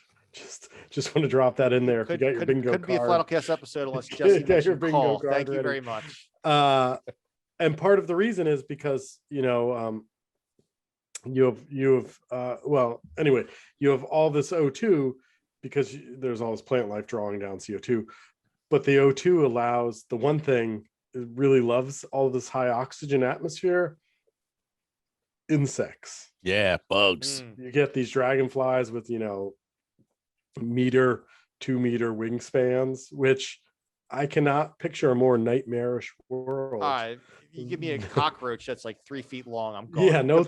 Just want to drop that in there. Could be a Flannelcast episode unless Jesse mentioned coal. Thank you very much. And part of the reason is because you have all this O2 because there's all this plant life drawing down CO2, but the O2 allows the one thing it really loves all this high oxygen atmosphere. Insects. Yeah, bugs. You get these dragonflies with 2 meter wingspans, which I cannot picture a more nightmarish world. You give me a cockroach that's like 3 feet long, I'm gone. Yeah, no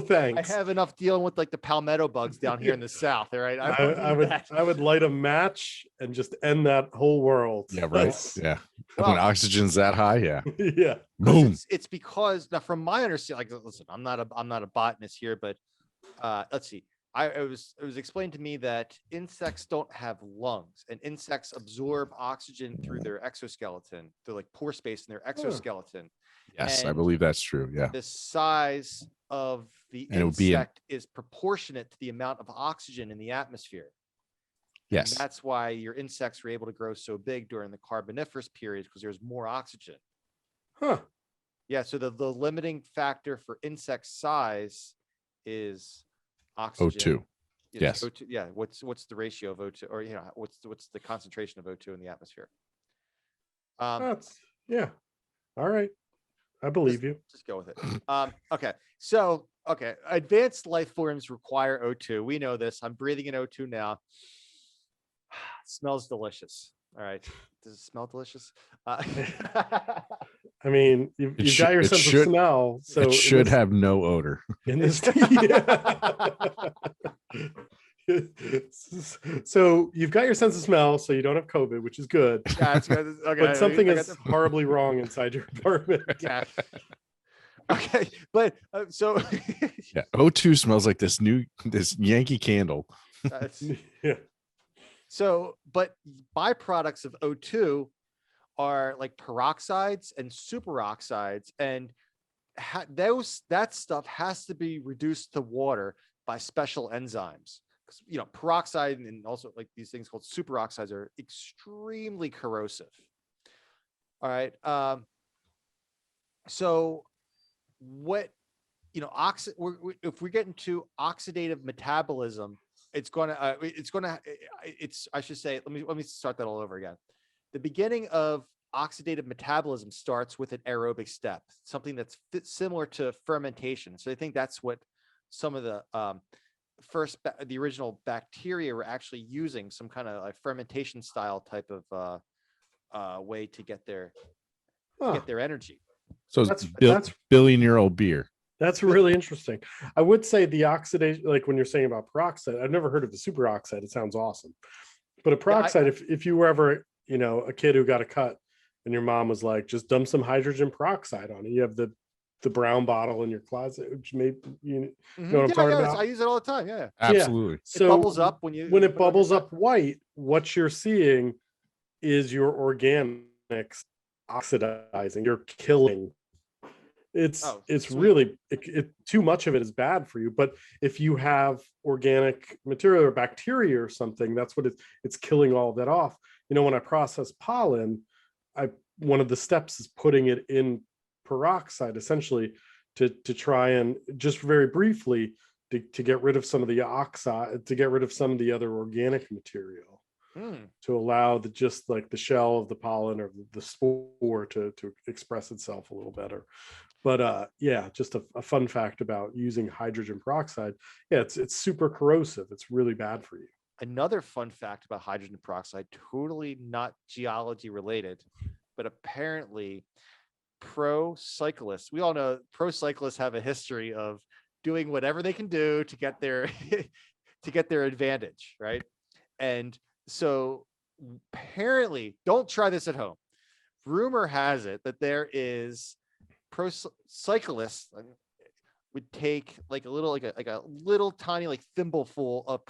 thanks. I have enough dealing with like the palmetto bugs down here in the south. All right, I would light a match and just end that whole world. Yeah, right. Yeah, when oxygen's that high, yeah. Yeah. Boom. It's because now, from my understanding, like, listen, I'm not a botanist here, but let's see. It was explained to me that insects don't have lungs, and insects absorb oxygen through their exoskeleton, through like pore space in their exoskeleton. Yes, And I believe that's true. Yeah. the size of the And it would be insect is proportionate to the amount of oxygen in the atmosphere. Yes. And that's why your insects were able to grow so big during the Carboniferous period, because there's more oxygen. Huh. Yeah. So the limiting factor for insect size is oxygen. O2. Yes. O2, yeah. What's the ratio of O2, or what's the concentration of O2 in the atmosphere? That's yeah. All right. I believe you. Just go with it. Okay. So, advanced life forms require O2. We know this. I'm breathing in O2 now. Smells delicious. All right. Does it smell delicious? I mean, you've got your sense of smell, so it should have no odor. In this, so you've got your sense of smell, so you don't have COVID, which is good. Yeah, it's good. Okay, but something is horribly wrong inside your apartment. Yeah. Okay, but so yeah, O2 smells like this Yankee candle. Yeah. So, but byproducts of O2 are like peroxides and superoxides, and that stuff has to be reduced to water by special enzymes. Peroxide and also like these things called superoxides are extremely corrosive. All right. So what, if we get into oxidative metabolism, I should say, let me start that all over again. The beginning of oxidative metabolism starts with an aerobic step, something that's similar to fermentation. So I think that's what some of the the original bacteria were actually using, some kind of like fermentation style type of way to get their energy. So that's billion-year-old beer. That's really interesting. I would say the oxidation, like when you're saying about peroxide, I've never heard of the superoxide. It sounds awesome. But a peroxide, if you were ever, a kid who got a cut and your mom was like, just dump some hydrogen peroxide on it. You have the brown bottle in your closet, which maybe know what I'm talking about. I use it all the time. Yeah, absolutely. So it bubbles up when it bubbles up white, what you're seeing is your organics oxidizing. You're killing. It's really too much of it is bad for you. But if you have organic material or bacteria or something, that's what it's killing all of that off. When I process pollen, one of the steps is putting it in peroxide, essentially to try and just very briefly to get rid of some of the oxide, to get rid of some of the other organic material, to allow just like the shell of the pollen or the spore to express itself a little better. But just a fun fact about using hydrogen peroxide. Yeah, it's super corrosive. It's really bad for you. Another fun fact about hydrogen peroxide, totally not geology related, but apparently pro cyclists, we all know pro cyclists have a history of doing whatever they can do to get their advantage, right? And so apparently, don't try this at home. Rumor has it that there is pro cyclists would take like a little tiny like thimbleful of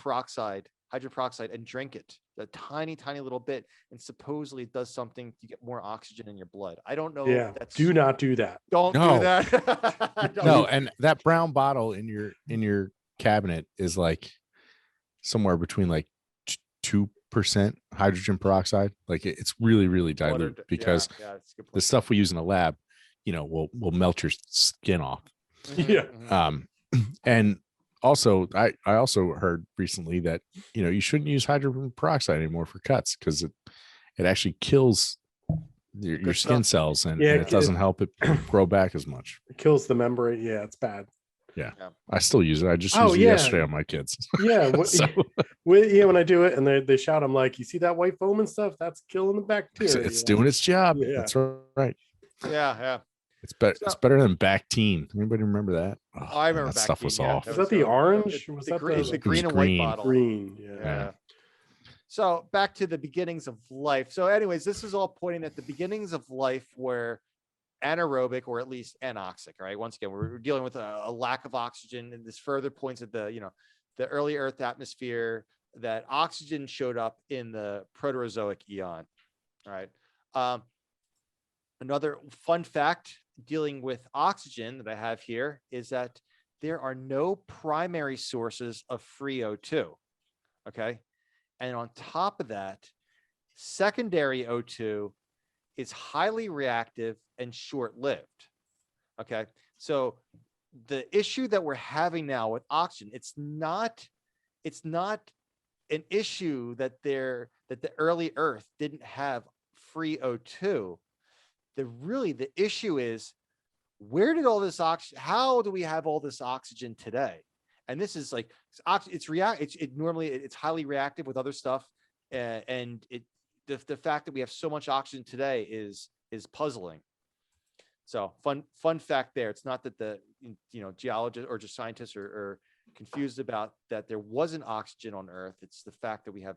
hydrogen peroxide, and drink it, a tiny little bit, and supposedly it does something to get more oxygen in your blood. I don't know. Yeah, do not do that. Don't do that. No, and that brown bottle in your cabinet is like somewhere between like 2% hydrogen peroxide. Like it's really, really dilute because the stuff we use in the lab, will melt your skin off. Yeah. And also, I also heard recently that you shouldn't use hydrogen peroxide anymore for cuts because it actually kills your skin cells and it doesn't help it grow back as much. It kills the membrane. Yeah, it's bad. Yeah. I still use it. I just used it yesterday on my kids. Yeah. When I do it and they shout, I'm like, you see that white foam and stuff? That's killing the bacteria. It's doing its job. Yeah. That's right. Yeah. It's better. It's better than Bactine. Anybody remember that? Oh, I remember that stuff was off. Was that the orange? Was that the green and white bottle? Green. Yeah. So back to the beginnings of life. So anyways, this is all pointing at the beginnings of life were anaerobic or at least anoxic, right? Once again, we're dealing with a lack of oxygen, and this further points at the early Earth atmosphere, that oxygen showed up in the Proterozoic eon. All right. Another fun fact dealing with oxygen that I have here is that there are no primary sources of free O2. Okay. And on top of that, secondary O2 is highly reactive and short-lived. Okay. So the issue that we're having now with oxygen, it's not it's not an issue that the early Earth didn't have free O2. The issue is, where did all this oxygen, how do we have all this oxygen today? And this is like, it's highly reactive with other stuff. And the fact that we have so much oxygen today is puzzling. So fun fact there. It's not that the geologists or just scientists are confused about that there wasn't oxygen on Earth. It's the fact that we have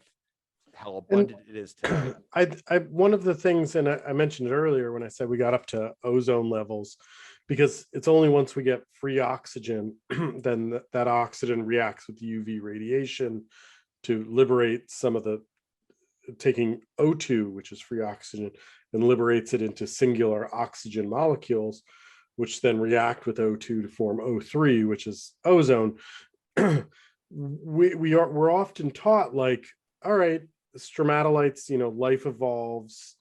how abundant it is today. One of the things, and I mentioned it earlier when I said we got up to ozone levels, because it's only once we get free oxygen, then that oxygen reacts with UV radiation to liberate some of the, taking O2, which is free oxygen, and liberates it into singular oxygen molecules, which then react with O2 to form O3, which is ozone. We're often taught, like, all right, stromatolites, life evolves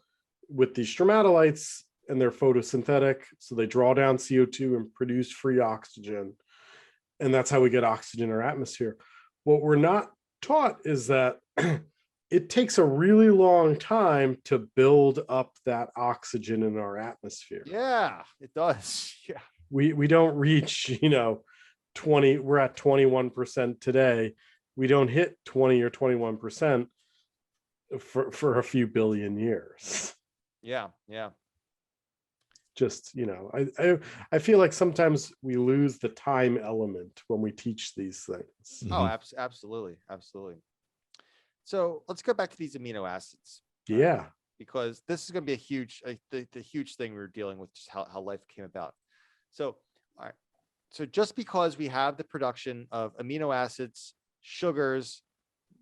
with these stromatolites and they're photosynthetic, so they draw down CO2 and produce free oxygen, and that's how we get oxygen in our atmosphere. What we're not taught is that it takes a really long time to build up that oxygen in our atmosphere. Yeah, it does. Yeah. We don't reach, 20, we're at 21% today. We don't hit 20 or 21% for a few billion years. Yeah. Yeah. Just, I feel like sometimes we lose the time element when we teach these things. Oh, absolutely. Absolutely. So let's go back to these amino acids. Yeah. Because this is going to be a huge, the huge thing we're dealing with, just how life came about. So, all right. So just because we have the production of amino acids, sugars,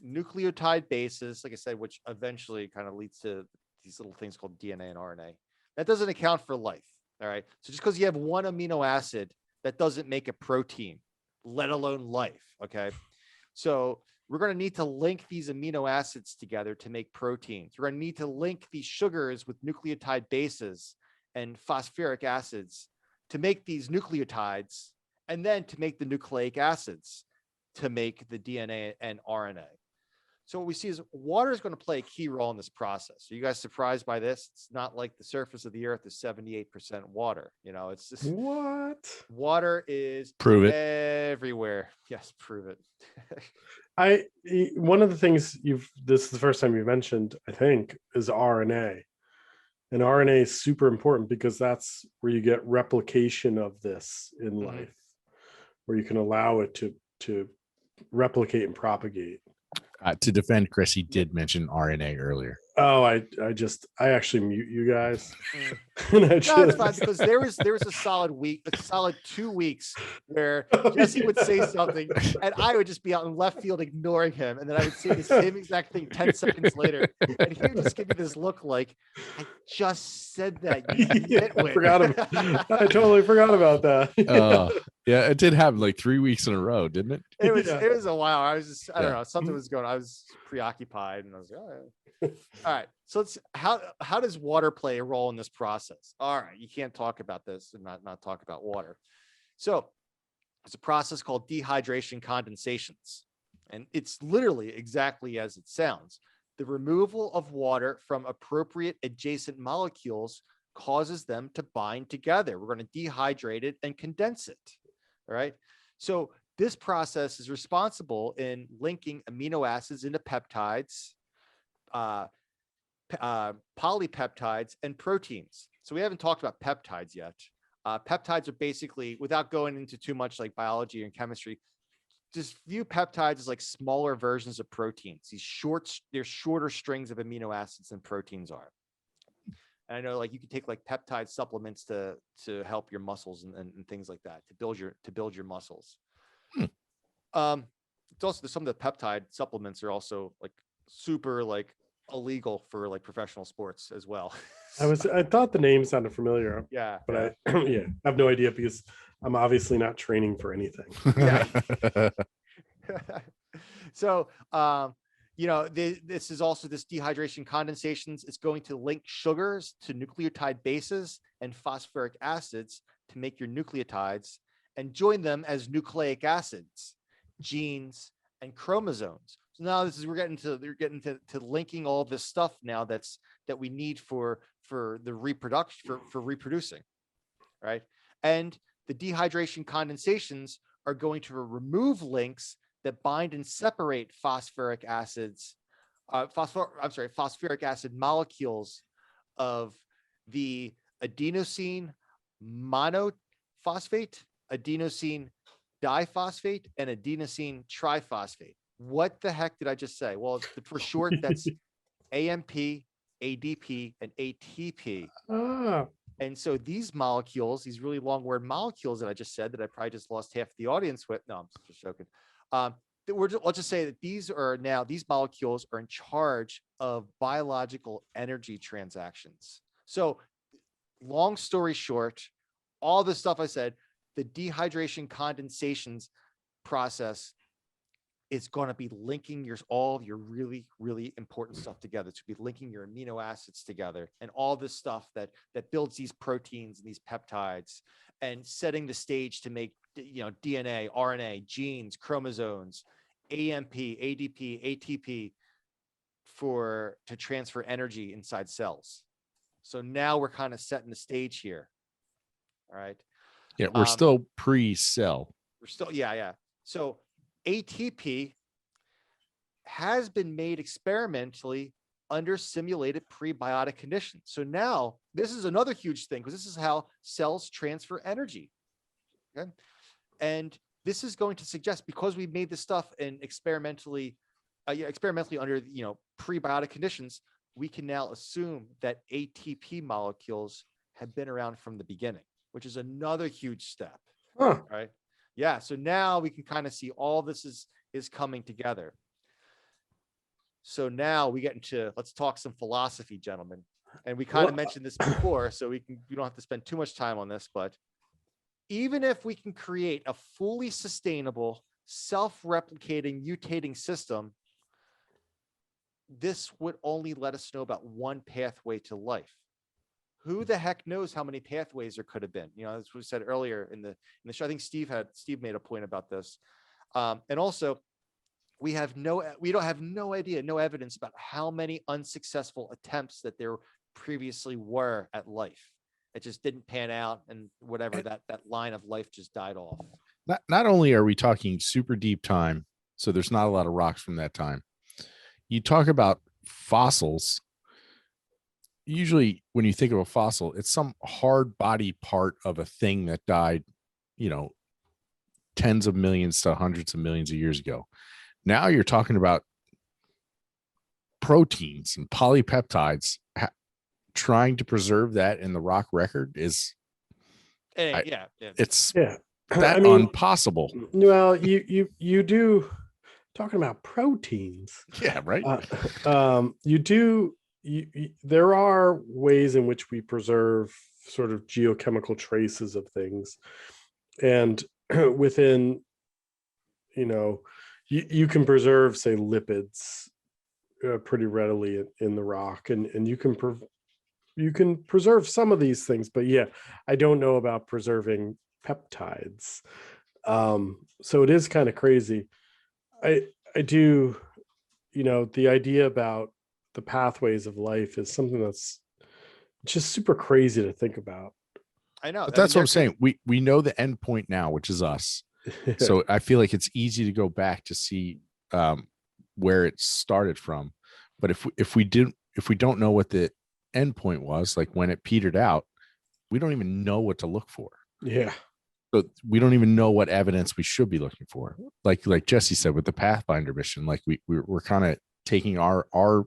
nucleotide bases, like I said, which eventually kind of leads to these little things called DNA and RNA, that doesn't account for life. All right. So just because you have one amino acid, that doesn't make a protein, let alone life. Okay. So we're going to need to link these amino acids together to make proteins. We're going to need to link these sugars with nucleotide bases and phosphoric acids to make these nucleotides, and then to make the nucleic acids to make the DNA and RNA. So what we see is water is going to play a key role in this process. Are you guys surprised by this? It's not like the surface of the Earth is 78% water. It's just What? Water is Prove it. everywhere. Yes, prove it. One of the things this is the first time you mentioned, I think, is RNA. And RNA is super important because that's where you get replication of this in life, where you can allow it to replicate and propagate. To defend Chris, he did mention RNA earlier. Oh, I actually mute you guys. No, it's fine, because there was a solid 2 weeks where Jesse would say something and I would just be out in left field ignoring him, and then I would say the same exact thing 10 seconds later, and he would just give me this look like, I just said that. I totally forgot about that. Yeah, it did happen like 3 weeks in a row, didn't it? It was a while. I don't know, something was going on. I was preoccupied, and I was like, all right. So how does water play a role in this process? All right, you can't talk about this and not talk about water. So it's a process called dehydration condensations, and it's literally exactly as it sounds. The removal of water from appropriate adjacent molecules causes them to bind together. We're going to dehydrate it and condense it. All right. So this process is responsible in linking amino acids into peptides, polypeptides, and proteins. So we haven't talked about peptides yet. Peptides are basically, without going into too much like biology and chemistry, just view peptides as like smaller versions of proteins. They're shorter strings of amino acids than proteins are. And I know, like, you can take like peptide supplements to help your muscles and things like that, to build your muscles. It's also, some of the peptide supplements are also like super like illegal for like professional sports as well. I thought the name sounded familiar. Yeah, but I have no idea because I'm obviously not training for anything. Yeah. So, this is also this dehydration condensations. It's going to link sugars to nucleotide bases and phosphoric acids to make your nucleotides, and join them as nucleic acids, genes, and chromosomes. So now we're getting to linking all this stuff now that we need for the reproduction for reproducing, right? And the dehydration condensations are going to remove links that bind and separate phosphoric acid molecules of the adenosine monophosphate, adenosine diphosphate, and adenosine triphosphate. What the heck did I just say? Well, for short, that's AMP, ADP, and ATP. And so these molecules, these really long word molecules that I just said that I probably just lost half the audience with. No, I'm just joking. Let's just say that these molecules are in charge of biological energy transactions. So long story short, all the stuff I said, the dehydration condensations process is going to be linking all of your really, really important stuff together. To be linking your amino acids together and all this stuff that builds these proteins and these peptides, and setting the stage to make, DNA, RNA, genes, chromosomes, AMP, ADP, ATP to transfer energy inside cells. So now we're kind of setting the stage here. All right. Yeah, we're still pre-cell. We're still, yeah. So ATP has been made experimentally under simulated prebiotic conditions. So now this is another huge thing, because this is how cells transfer energy. Okay. And this is going to suggest, because we made this stuff and experimentally under, prebiotic conditions, we can now assume that ATP molecules have been around from the beginning, which is another huge step. Right. Yeah. So now we can kind of see all this is coming together. So now we get into, let's talk some philosophy, gentlemen. And we kind of mentioned this before, so we don't have to spend too much time on this, but even if we can create a fully sustainable, self-replicating, mutating system, this would only let us know about one pathway to life. Who the heck knows how many pathways there could have been? As we said earlier in the show, I think Steve made a point about this. And also, we don't have no idea, no evidence about how many unsuccessful attempts that there previously were at life. It just didn't pan out, and whatever, that line of life just died off. Not only are we talking super deep time, so there's not a lot of rocks from that time. You talk about fossils. Usually when you think of a fossil, it's some hard body part of a thing that died, tens of millions to hundreds of millions of years ago. Now you're talking about proteins and polypeptides. Trying to preserve that in the rock record is, it's impossible. Well, you do, talking about proteins. Yeah, right. There are ways in which we preserve sort of geochemical traces of things, and within, you can preserve, say, lipids pretty readily in the rock, and you can preserve some of these things, but I don't know about preserving peptides. So it is kind of crazy. I do, the idea about the pathways of life is something that's just super crazy to think about. I know. But that's what I'm saying. We know the end point now, which is us. So I feel like it's easy to go back to see where it started from. But if we don't know what the end point was, like when it petered out, we don't even know what to look for. Yeah. So we don't even know what evidence we should be looking for. Like Jesse said with the Pathfinder mission, like we're kind of taking our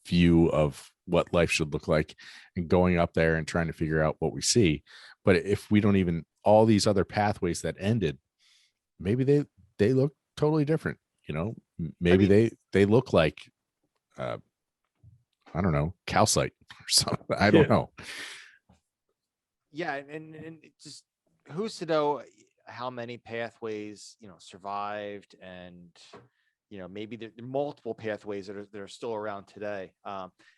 view of what life should look like and going up there and trying to figure out what we see. But if we don't even, all these other pathways that ended, maybe they look totally different. Maybe they look like I don't know, calcite or something. I don't know. Yeah, and it just, who's to know how many pathways survived, and maybe there are multiple pathways that are still around today.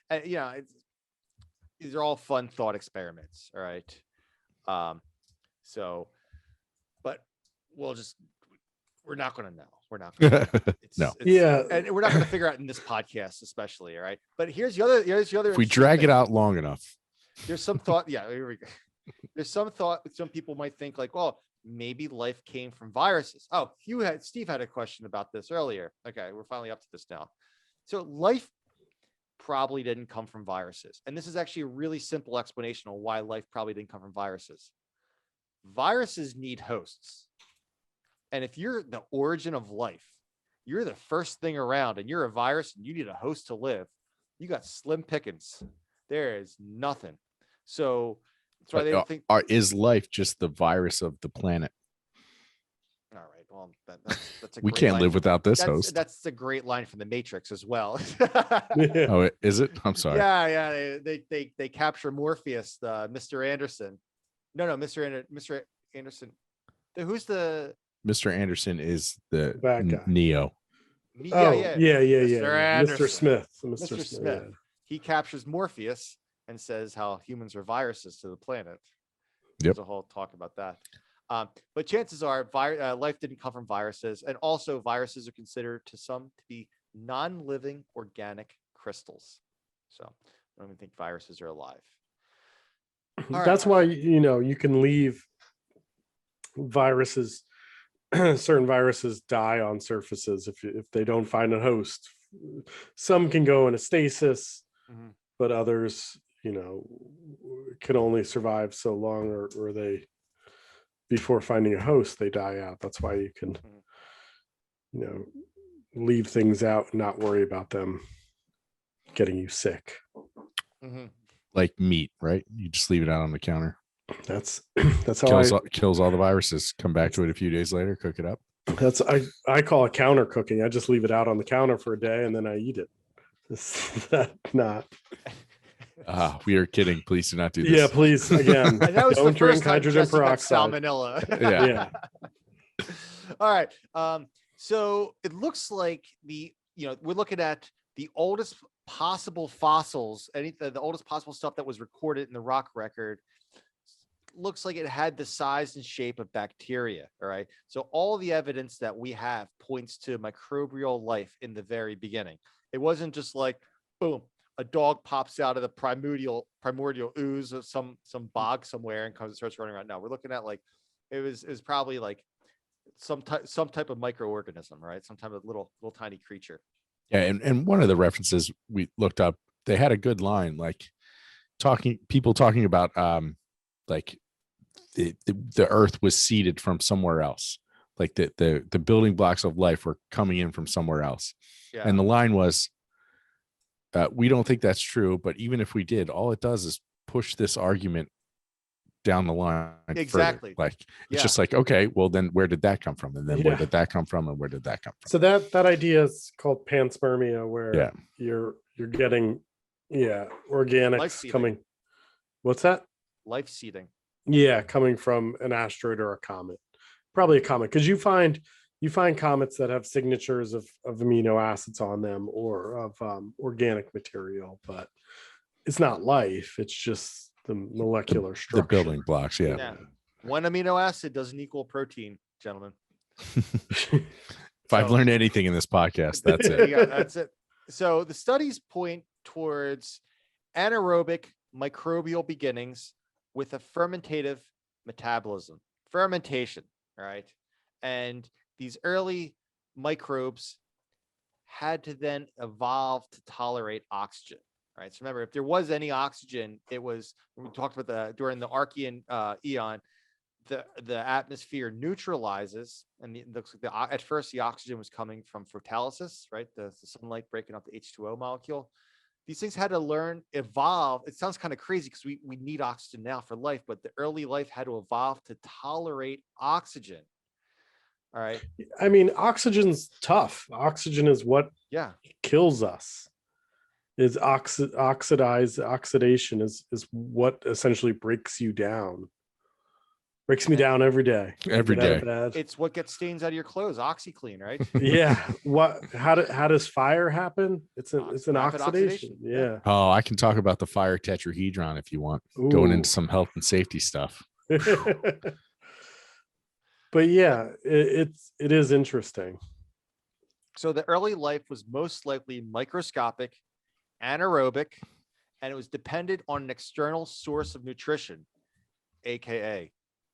These are all fun thought experiments. All right. But we're not going to know. we're not. Gonna, No. Yeah. And we're not going to figure out in this podcast, especially. All right. But here's the other. If we drag it out long enough, there's some thought. Yeah, here we go. There's some thought. Some people might think like, well, maybe life came from viruses. Oh, Steve had a question about this earlier. Okay, we're finally up to this now. So life probably didn't come from viruses, and this is actually a really simple explanation of why life probably didn't come from viruses. Viruses need hosts, and if you're the origin of life, you're the first thing around, and you're a virus, and you need a host to live. You got slim pickings. There is nothing. So that's why they don't think. Is life just the virus of the planet? All right. Well, that's a. We great can't line. live without this host. That's a great line from the Matrix as well. Yeah. Oh, is it? I'm sorry. Yeah. They capture Morpheus, Mr. Anderson. No, Mr. Anderson. Who's the Mr. Anderson is the Bad guy. Neo. Oh, yeah. yeah. Mr. Anderson. Mr. Smith. Mr. Smith. Yeah. He captures Morpheus and says how humans are viruses to the planet. Yep. There's a whole talk about that. But chances are life didn't come from viruses. And also viruses are considered to some to be non-living organic crystals. So I don't even think viruses are alive. That's why, you can leave viruses, certain viruses die on surfaces if they don't find a host. Some can go in a stasis, but others, can only survive so long, or they, before finding a host, they die out. That's why you can, leave things out and not worry about them getting you sick. Like meat, right? You just leave it out on the counter. That's how kills all the viruses. Come back to it a few days later, cook it up. That's I call it counter cooking. I just leave it out on the counter for a day and then I eat it. Not. We are kidding. Please do not do this. Yeah, please. Again, don't drink hydrogen peroxide. Salmonella. Yeah. All right. So it looks like we're looking at the oldest possible fossils, the oldest possible stuff that was recorded in the rock record. Looks like it had the size and shape of bacteria. All right. So all the evidence that we have points to microbial life in the very beginning. It wasn't just like, boom, a dog pops out of the primordial ooze of some bog somewhere and starts running around. No, we're looking at like it was probably like some type of microorganism, right? Some type of little tiny creature. Yeah, and one of the references we looked up, they had a good line, like people talking about like the earth was seeded from somewhere else, like the building blocks of life were coming in from somewhere else. Yeah. And the line was, we don't think that's true, but even if we did, all it does is push this argument down the line. Exactly. Further. Like it's just like, okay, well then where did that come from? And then where did that come from? And where did that come from? So that idea is called panspermia, where you're getting organics coming. What's that? Life seeding. Yeah, coming from an asteroid or a comet. Probably a comet, because you find comets that have signatures of amino acids on them or of organic material, but it's not life. It's just the molecular structure. The building blocks, yeah. One amino acid doesn't equal protein, gentlemen. If I've learned anything in this podcast, that's it. Yeah, that's it. So the studies point towards anaerobic microbial beginnings with a fermentative metabolism. Fermentation, right? And these early microbes had to then evolve to tolerate oxygen, right? So remember, if there was any oxygen, it was, we talked about during the Archean eon, the atmosphere neutralizes, and at first the oxygen was coming from photolysis, right? The sunlight breaking up the H2O molecule. These things had to evolve. It sounds kind of crazy because we need oxygen now for life, but the early life had to evolve to tolerate oxygen. All right. I mean, oxygen's tough. Oxygen is what kills us. Is oxidation is what essentially breaks you down. Breaks me down every day. Every day. It's what gets stains out of your clothes. OxyClean, right? Yeah. How does fire happen? It's an oxidation. Yeah. Oh, I can talk about the fire tetrahedron if you want. Ooh. Going into some health and safety stuff. But yeah, it is interesting. So the early life was most likely microscopic, anaerobic, and it was dependent on an external source of nutrition, aka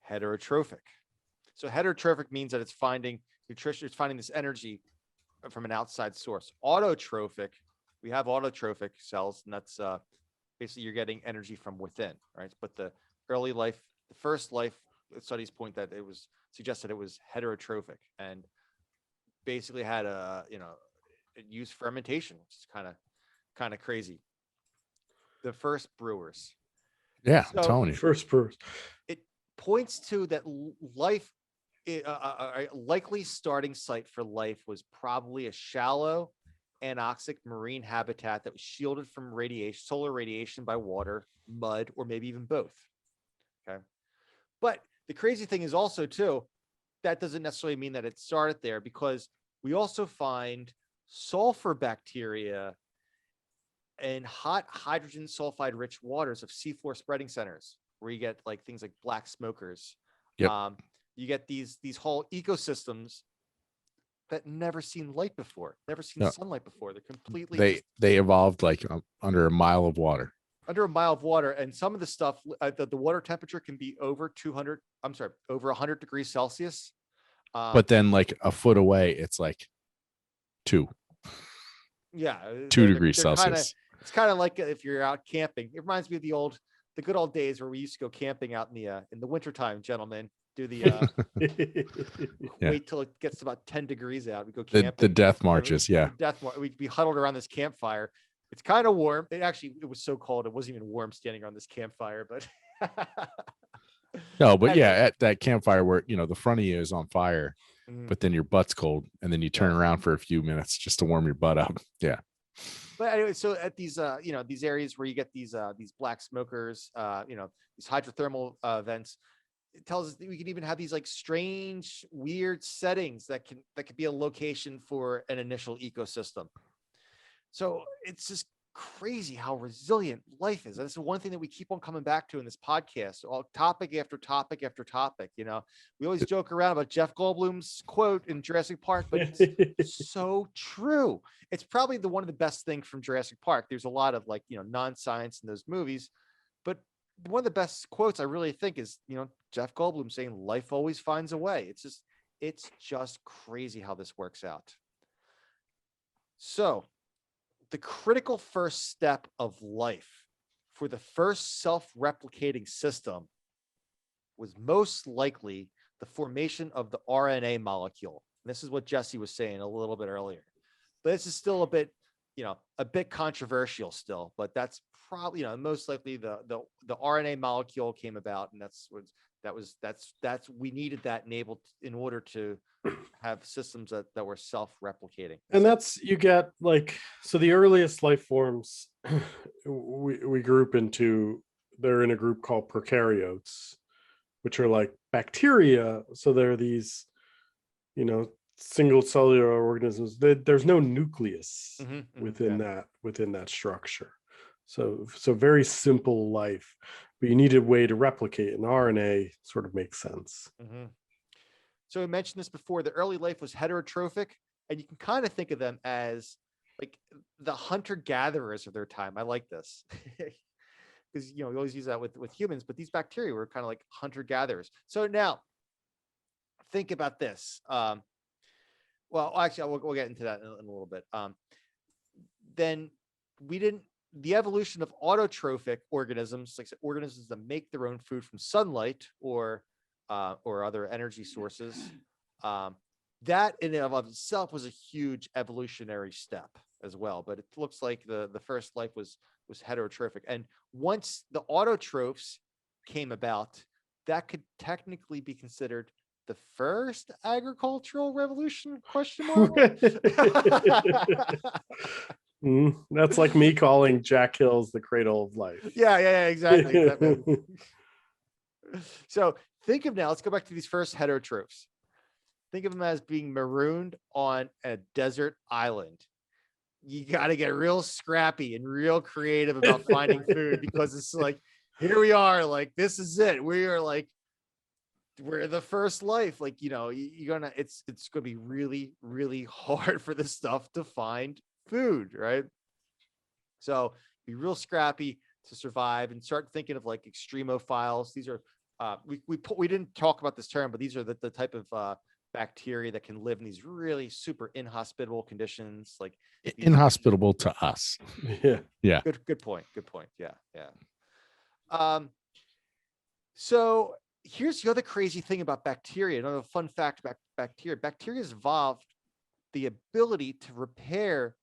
heterotrophic. So heterotrophic means that it's finding nutrition, it's finding this energy from an outside source. Autotrophic, we have autotrophic cells, and that's basically you're getting energy from within, right? But the early life, the first life studies point that it was suggested it was heterotrophic and basically had it used fermentation, which is kind of crazy. The first brewers. Yeah, I'm So telling you. First person. it points to that life, a likely starting site for life was probably a shallow anoxic marine habitat that was shielded from radiation, solar radiation by water, mud, or maybe even both. Okay. But the crazy thing is also too, that doesn't necessarily mean that it started there, because we also find sulfur bacteria and hot hydrogen sulfide rich waters of seafloor spreading centers, where you get like things like black smokers. Yep. You get these whole ecosystems that never seen light before, never seen Yep. sunlight before. They're completely They evolved like under a mile of water. under a mile of water, and some of the stuff, the water temperature can be over 100 degrees Celsius. But then like a foot away, it's like 2 Yeah, 2 degrees Celsius. It's kind of like if you're out camping. It reminds me of the good old days where we used to go camping out in the wintertime, gentlemen. Do the wait till it gets to about 10 degrees out. We go camping. The death marches, yeah. We'd be huddled around this campfire. It's kind of warm. It was so cold. It wasn't even warm standing around this campfire, but No, but yeah, at that campfire where the front of you is on fire, but then your butt's cold, and then you turn around for a few minutes just to warm your butt up. Yeah. But anyway, so at these these areas where you get these black smokers, these hydrothermal vents, it tells us that we can even have these like strange, weird settings that could be a location for an initial ecosystem. So it's just crazy how resilient life is. And this is one thing that we keep on coming back to in this podcast, all topic after topic after topic. We always joke around about Jeff Goldblum's quote in Jurassic Park, but it's so true. It's probably one of the best things from Jurassic Park. There's a lot of non-science in those movies, but one of the best quotes I really think is, Jeff Goldblum saying life always finds a way. It's just crazy how this works out. So the critical first step of life for the first self-replicating system was most likely the formation of the RNA molecule. And this is what Jesse was saying a little bit earlier. But this is still a bit controversial still, but that's probably, most likely the RNA molecule came about, and that's we needed that enabled in order to have systems that were self-replicating. And you get so the earliest life forms we group into, they're in a group called prokaryotes, which are like bacteria. So they're these, single cellular organisms. There's no nucleus within that structure. So very simple life, but you need a way to replicate, and RNA sort of makes sense. So we mentioned this before. The early life was heterotrophic, and you can kind of think of them as like the hunter-gatherers of their time. I like this because we always use that with humans, but these bacteria were kind of like hunter-gatherers. So now think about this. Well, actually, we'll get into that in a little bit. Then the evolution of autotrophic organisms, like organisms that make their own food from sunlight or other energy sources, that in and of itself was a huge evolutionary step as well. But it looks like the first life was heterotrophic. And once the autotrophs came about, that could technically be considered the first agricultural revolution ? That's like me calling Jack Hill's the cradle of life. Yeah, exactly. So let's go back to these first heterotrophs. Think of them as being marooned on a desert island. You got to get real scrappy and real creative about finding food, because it's like, here we are, like, this is it. We are like we're the first life. Like, you're gonna, it's gonna be really, really hard for this stuff to find food, right? So be real scrappy to survive, and start thinking of like extremophiles. These are we didn't talk about this term, but these are the type of bacteria that can live in these really super inhospitable conditions, like these, Inhospitable to us. Yeah. Good point. Yeah. So here's the other crazy thing about bacteria. Another fun fact about bacteria. Bacteria has evolved the ability to repair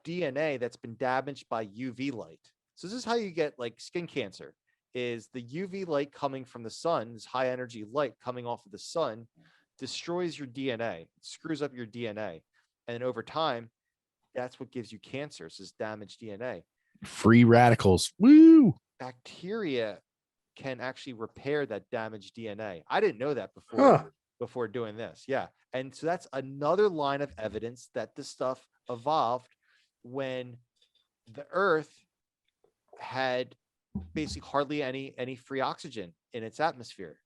DNA that's been damaged by UV light. So this is how you get like skin cancer, is the UV light coming from the sun, this high energy light coming off of the sun, destroys your DNA, screws up your DNA. And over time, that's what gives you cancer. It's this damaged DNA. Free radicals. Woo! Bacteria can actually repair that damaged DNA. I didn't know that before doing this. Yeah. And so that's another line of evidence that this stuff evolved when the Earth had basically hardly any free oxygen in its atmosphere.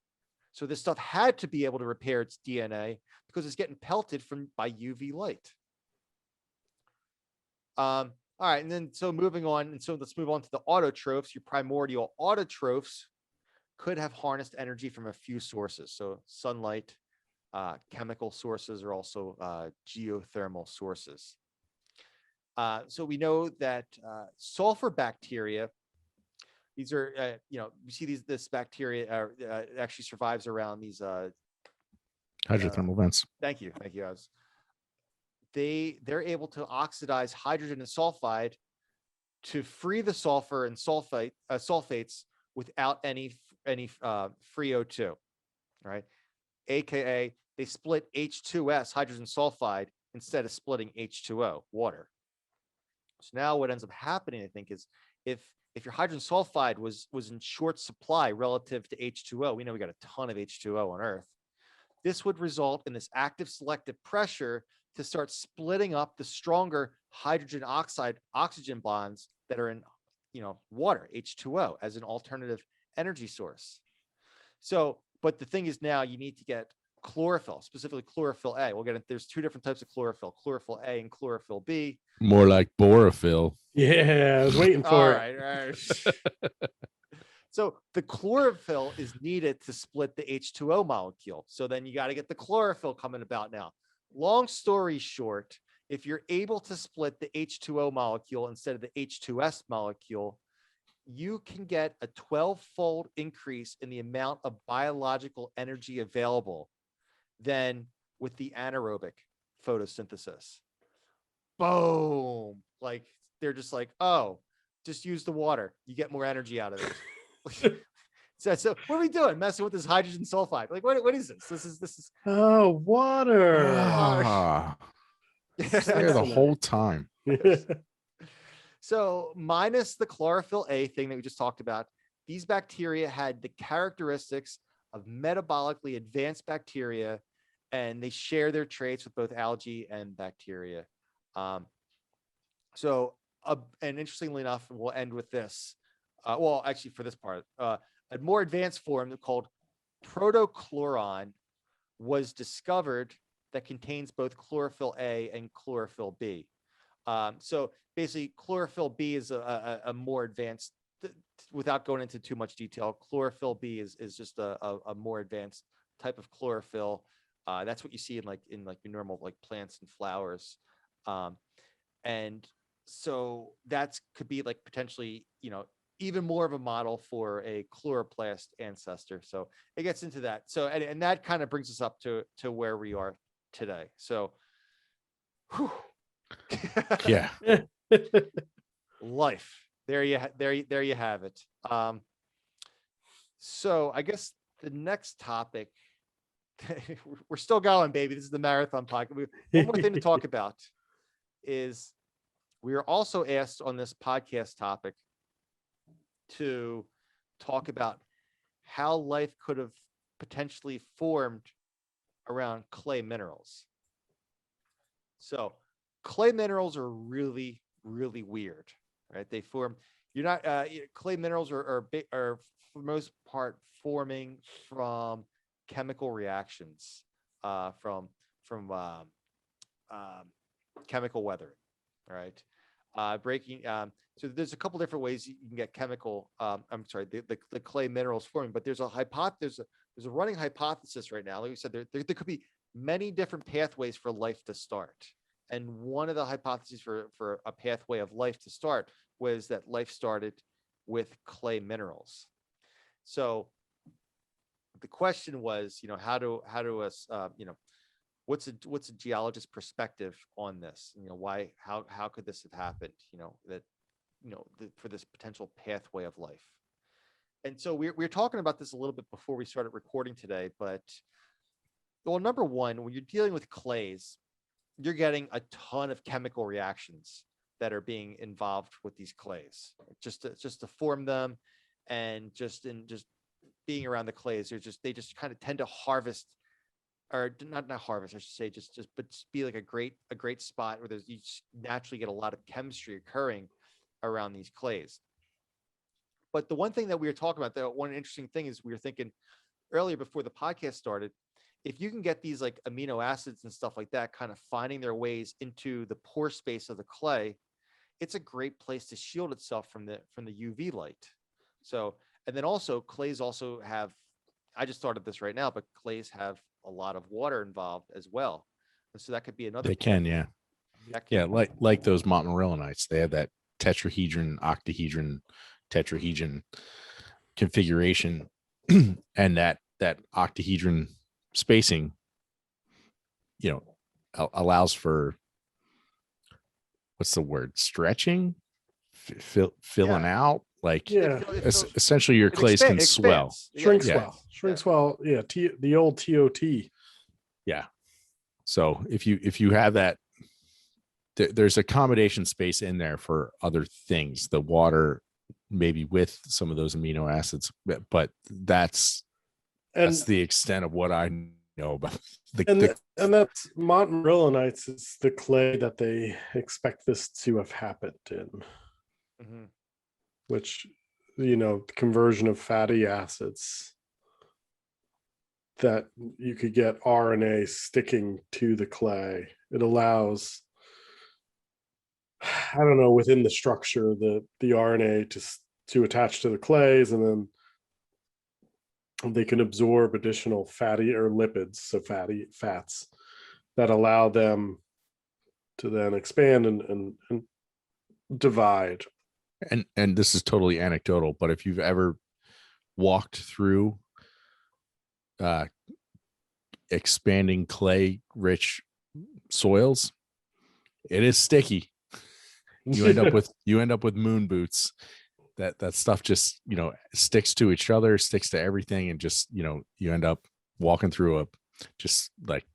So this stuff had to be able to repair its DNA because it's getting pelted by UV light. All right, and then so moving on, and so let's move on to the autotrophs. Your primordial autotrophs could have harnessed energy from a few sources. So sunlight, chemical sources, are also geothermal sources. So we know that sulfur bacteria, these are, you see this bacteria actually survives around these Hydrothermal vents. Thank you. They're able to oxidize hydrogen and sulfide to free the sulfur and sulfates without any free O2, right? AKA they split H2S, hydrogen sulfide, instead of splitting H2O, water. So now what ends up happening, I think, is if your hydrogen sulfide was in short supply relative to H2O, we know we got a ton of H2O on Earth. This would result in this active selective pressure to start splitting up the stronger hydrogen oxygen bonds that are in water, H2O, as an alternative energy source. So, but the thing is, now you need to get chlorophyll, specifically chlorophyll A. We'll get it. There's two different types of chlorophyll A and chlorophyll B. More like borophyll. Yeah, I was waiting for it. All right. So the chlorophyll is needed to split the H2O molecule. So then you got to get the chlorophyll coming about now. Long story short, if you're able to split the H2O molecule instead of the H2S molecule, you can get a 12-fold increase in the amount of biological energy available than with the anaerobic photosynthesis. Boom. Like, they're just like, oh, just use the water. You get more energy out of it. So what are we doing? Messing with this hydrogen sulfide? Like, what is this? This is water. There the whole time. So minus the chlorophyll A thing that we just talked about, these bacteria had the characteristics of metabolically advanced bacteria, and they share their traits with both algae and bacteria. And interestingly enough, we'll end with this. Well, actually, for this part, a more advanced form called protochloron was discovered that contains both chlorophyll A and chlorophyll B. So basically, chlorophyll B is a more advanced, without going into too much detail, chlorophyll B is just a more advanced type of chlorophyll. That's what you see in your normal like plants and flowers. And so that could be like potentially, even more of a model for a chloroplast ancestor. So it gets into that. So, and that kind of brings us up to where we are today. So, whew. Yeah. Life. There you have it. So I guess the next topic, we're still going, baby. This is the marathon podcast. One more thing to talk about is we are also asked on this podcast topic to talk about how life could have potentially formed around clay minerals. So clay minerals are really, really weird, right? They form, clay minerals are for the most part forming from chemical reactions from chemical weathering. All right. Breaking. So there's a couple different ways you can get chemical. I'm sorry, the clay minerals forming, but there's a running hypothesis right now. Like we said, there could be many different pathways for life to start. And one of the hypotheses for a pathway of life to start was that life started with clay minerals. So the question was, how do us, what's a geologist's perspective on this? How could this have happened? For this potential pathway of life. And so we're talking about this a little bit before we started recording today, but well, number one, when you're dealing with clays, you're getting a ton of chemical reactions that are being involved with these clays, just to form them, and just being around the clays, they just kind of tend to harvest, or not harvest, I should say, but be like a great spot where you naturally get a lot of chemistry occurring around these clays. But the one thing that we were talking about, the one interesting thing is we were thinking earlier before the podcast started, if you can get these like amino acids and stuff like that kind of finding their ways into the pore space of the clay, it's a great place to shield itself from the UV light. So, and then also clays also have, I just thought of this right now, but clays have a lot of water involved as well. And so that could be another. They can, yeah. Yeah, like those montmorillonites, they have that tetrahedron, octahedron, tetrahedron configuration, and that octahedron spacing, allows for, what's the word, stretching, filling out, like essentially your clays can swell, shrinks well. Yeah, the old TOT. Yeah. So if you have that, there's accommodation space in there for other things, the water maybe with some of those amino acids, but that's the extent of what I know about and that's montmorillonites is the clay that they expect this to have happened in. Mm-hmm. Which, the conversion of fatty acids, that you could get RNA sticking to the clay. It allows, I don't know, within the structure, the RNA to attach to the clays, and then they can absorb additional fatty or lipids, so fats that allow them to then expand and divide. And this is totally anecdotal, but if you've ever walked through expanding clay rich soils, it is sticky. You end up with moon boots. That stuff just sticks to each other, sticks to everything, and just you end up walking through just like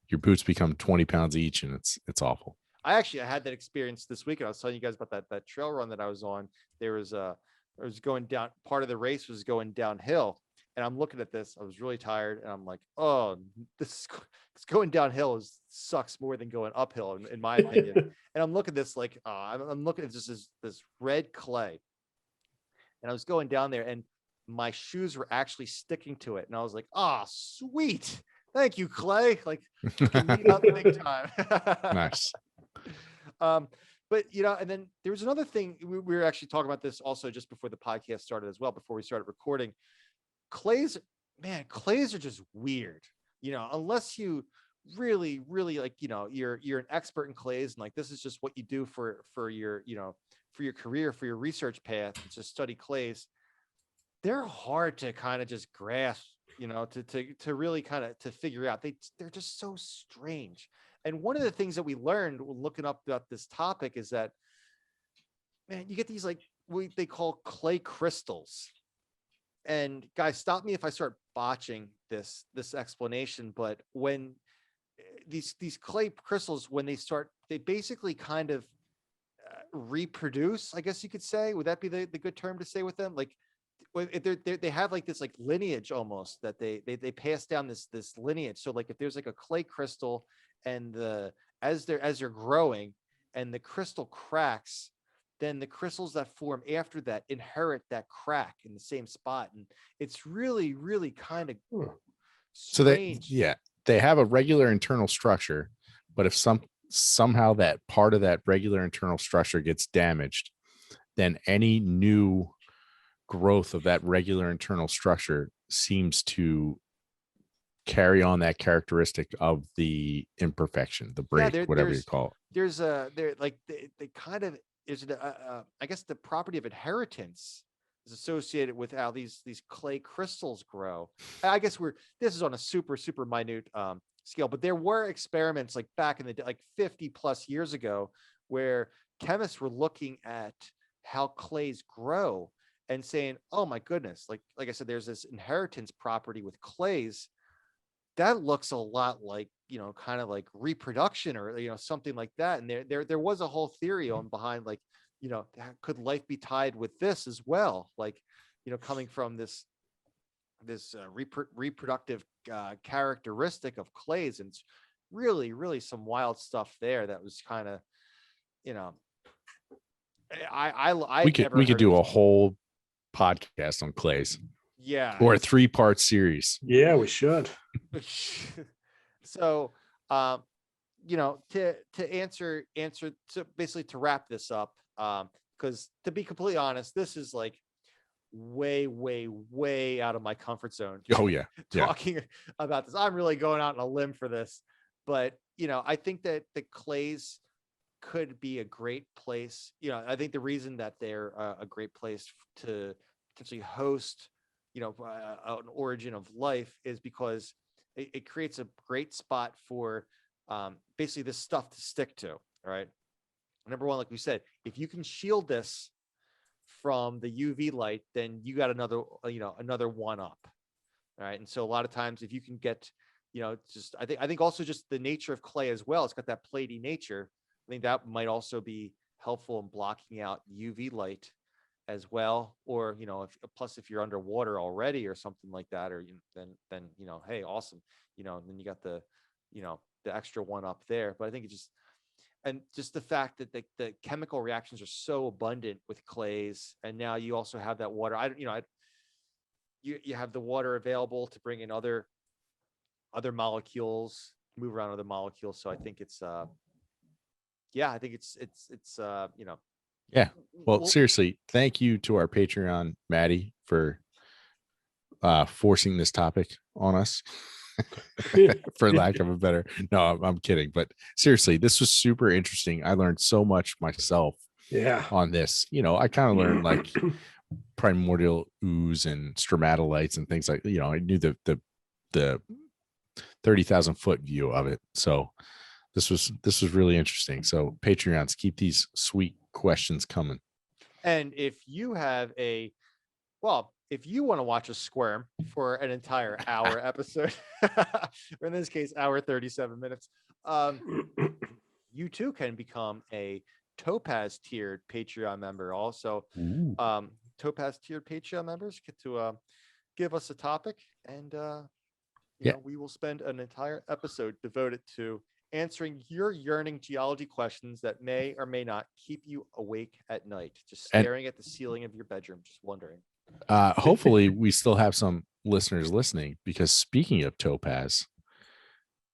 your boots become 20 pounds each, and it's awful. I had that experience this weekend. I was telling you guys about that trail run that I was on. I was going down, part of the race was going downhill, and I'm looking at this. I was really tired, and I'm like, oh, this going downhill sucks more than going uphill, in my opinion. And I'm looking at this like, I'm looking at this red clay, and I was going down there, and my shoes were actually sticking to it, and I was like, oh, sweet, thank you, clay. Like, can meet up big time. Nice. But and then there was another thing we were actually talking about this also just before the podcast started as well, before we started recording. Clays are just weird, unless you really like, you're an expert in clays, and like this is just what you do for your for your career, for your research path, to study clays. They're hard to kind of just grasp, to really kind of to figure out. They're just so strange. And one of the things that we learned looking up about this topic is that, man, you get these like what they call clay crystals. And guys, stop me if I start botching this explanation, but when these clay crystals, when they basically kind of reproduce, I guess you could say. Would that be the good term to say with them? Like, they have like this like lineage almost, that they pass down this lineage. So like if there's like a clay crystal, and as they're growing and the crystal cracks, then the crystals that form after that inherit that crack in the same spot. And it's really, really kind of So Strange. they have a regular internal structure, but if somehow that part of that regular internal structure gets damaged, then any new growth of that regular internal structure seems to carry on that characteristic of the imperfection, the break, whatever you call it. They kind of is I guess the property of inheritance is associated with how these clay crystals grow. I guess this is on a super minute scale, but there were experiments like back in the day, like 50 plus years ago, where chemists were looking at how clays grow and saying, oh my goodness, like I said, there's this inheritance property with clays that looks a lot like, kind of like reproduction or, something like that. And there was a whole theory on behind, like, could life be tied with this as well? Like, coming from this reproductive characteristic of clays. And it's really some wild stuff there that was kind of, we could do a whole podcast on clays. Yeah. Or a 3-part series. Yeah, we should. So, to answer, so basically to wrap this up, because to be completely honest, this is like way out of my comfort zone. Oh yeah. Talking about this. I'm really going out on a limb for this, but I think that the clays could be a great place. I think the reason that they're a great place to potentially host an origin of life is because it creates a great spot for basically this stuff to stick to. All right. Number one, like we said, if you can shield this from the UV light, then you got another one up. All right. And so a lot of times if you can get, just, I think also just the nature of clay as well, it's got that platy nature. I think that might also be helpful in blocking out UV light as well. Or, if you're underwater already or something like that, or then, hey, awesome. And then you got the extra one up there. But I think just the fact that the chemical reactions are so abundant with clays, and now you also have that water. You have the water available to bring in other molecules, move around other molecules. So I think it's yeah, Well, seriously, thank you to our Patreon, Maddie, for forcing this topic on us. For lack of a better, no, I'm kidding, but seriously, this was super interesting. I learned so much myself on this. I kind of learned like primordial ooze and stromatolites and things like, I knew the 30,000 foot view of it. So this was really interesting. So Patreons, keep these sweet questions coming. And if you have if you want to watch us squirm for an entire hour episode, or in this case, hour 37 minutes, you too can become a Topaz tiered Patreon member. Also, Topaz tiered Patreon members get to give us a topic, and we will spend an entire episode devoted to answering your yearning geology questions that may or may not keep you awake at night, just staring at the ceiling of your bedroom, just wondering. Hopefully we still have some listeners listening, because speaking of Topaz,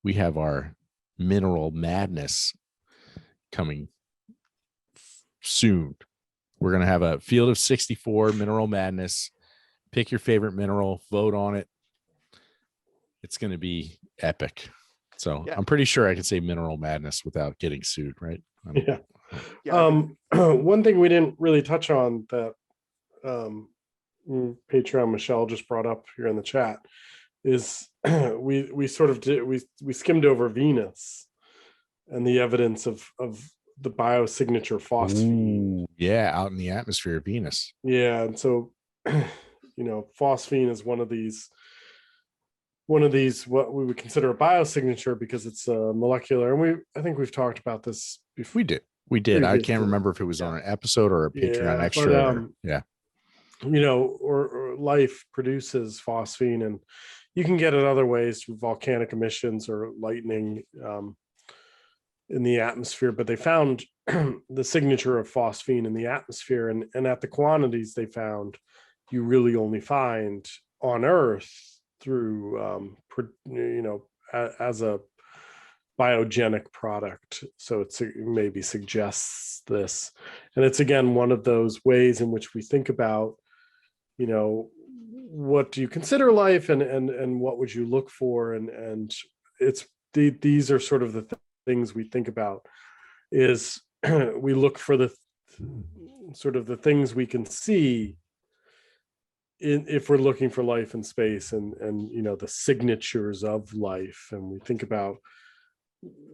we have our mineral madness coming soon. We're going to have a field of 64 mineral madness. Pick your favorite mineral, vote on it. It's going to be epic. So I'm pretty sure I can say mineral madness without getting sued, right? One thing we didn't really touch on that Patreon Michelle just brought up here in the chat is we skimmed over Venus and the evidence of the biosignature phosphine. Out in the atmosphere of Venus. And so phosphine is one of these what we would consider a biosignature, because it's molecular, and I think we've talked about this before. We did. I can't remember if it was on an episode or a Patreon extra. Or life produces phosphine, and you can get it other ways through volcanic emissions or lightning in the atmosphere. But they found the signature of phosphine in the atmosphere, and at the quantities they found, you really only find on Earth as a biogenic product. So it maybe suggests this. And it's again one of those ways in which we think about, what do you consider life, and what would you look for, and these are sort of the things we think about. Is we look for the sort of the things we can see if we're looking for life in space, and the signatures of life, and we think about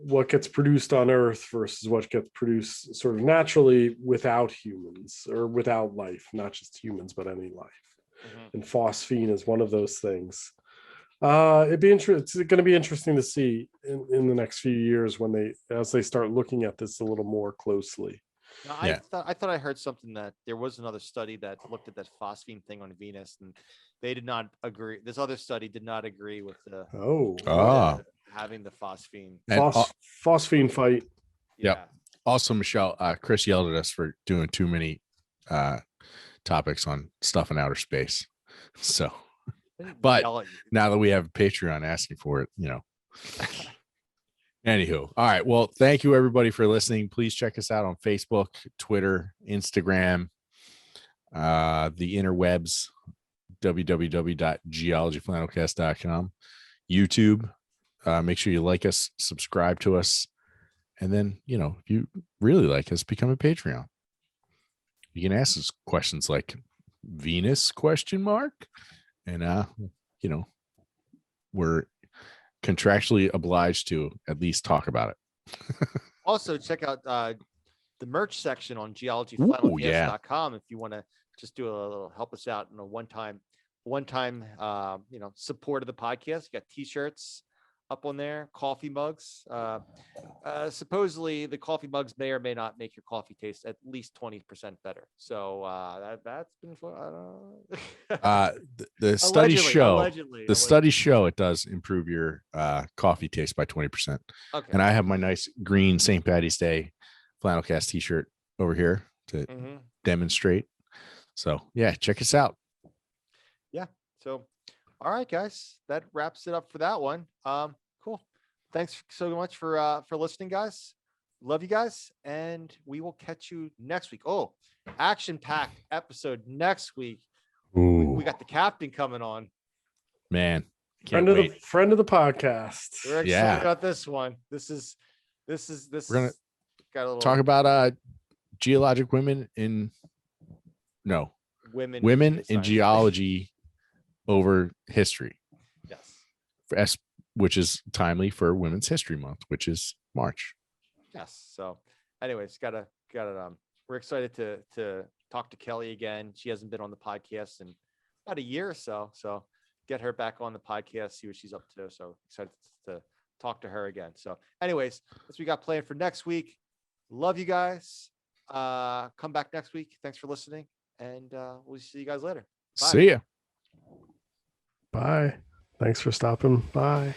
what gets produced on Earth versus what gets produced sort of naturally without humans, or without life, not just humans but any life. And phosphine is one of those things. It's going to be interesting to see in the next few years as they start looking at this a little more closely. Now, I thought I heard something that there was another study that looked at that phosphine thing on Venus, and they did not agree. This other study did not agree with having the phosphine. Phosphine fight. Yeah. Yep. Also, Michelle, Chris yelled at us for doing too many topics on stuff in outer space. So, but now that we have Patreon asking for it, Anywho, all right. Well, thank you everybody for listening. Please check us out on Facebook, Twitter, Instagram, the interwebs, www.geologyflannelcast.com, YouTube. Make sure you like us, subscribe to us, and then if you really like us, become a Patreon. You can ask us questions like Venus ? And we're contractually obliged to at least talk about it. Also, check out the merch section on geologyflannelcast.com if you want to just do a little help us out in a one-time support of the podcast. You got t-shirts up on there, coffee mugs. Supposedly the coffee mugs may or may not make your coffee taste at least 20% better. So that's been the studies show it does improve your coffee taste by 20%. Okay. And I have my nice green St. Patty's Day Flannelcast t-shirt over here to demonstrate. So yeah, check us out. Yeah. So all right, guys, that wraps it up for that one. Cool. Thanks so much for listening, guys. Love you guys, and we will catch you next week. Oh, action-packed episode next week. Ooh. We got the captain coming on. Man, friend of the podcast. We're excited about this one. This is We're gonna got a little talk about geologic women in geology over history. Yes. Which is timely for Women's History Month, which is March. Yes. So anyways, we're excited to talk to Kelly again. She hasn't been on the podcast in about a year or so. So get her back on the podcast, see what she's up to. So excited to talk to her again. So anyways, that's what we got planned for next week. Love you guys. Come back next week. Thanks for listening. And we'll see you guys later. Bye. See ya. Bye. Thanks for stopping by.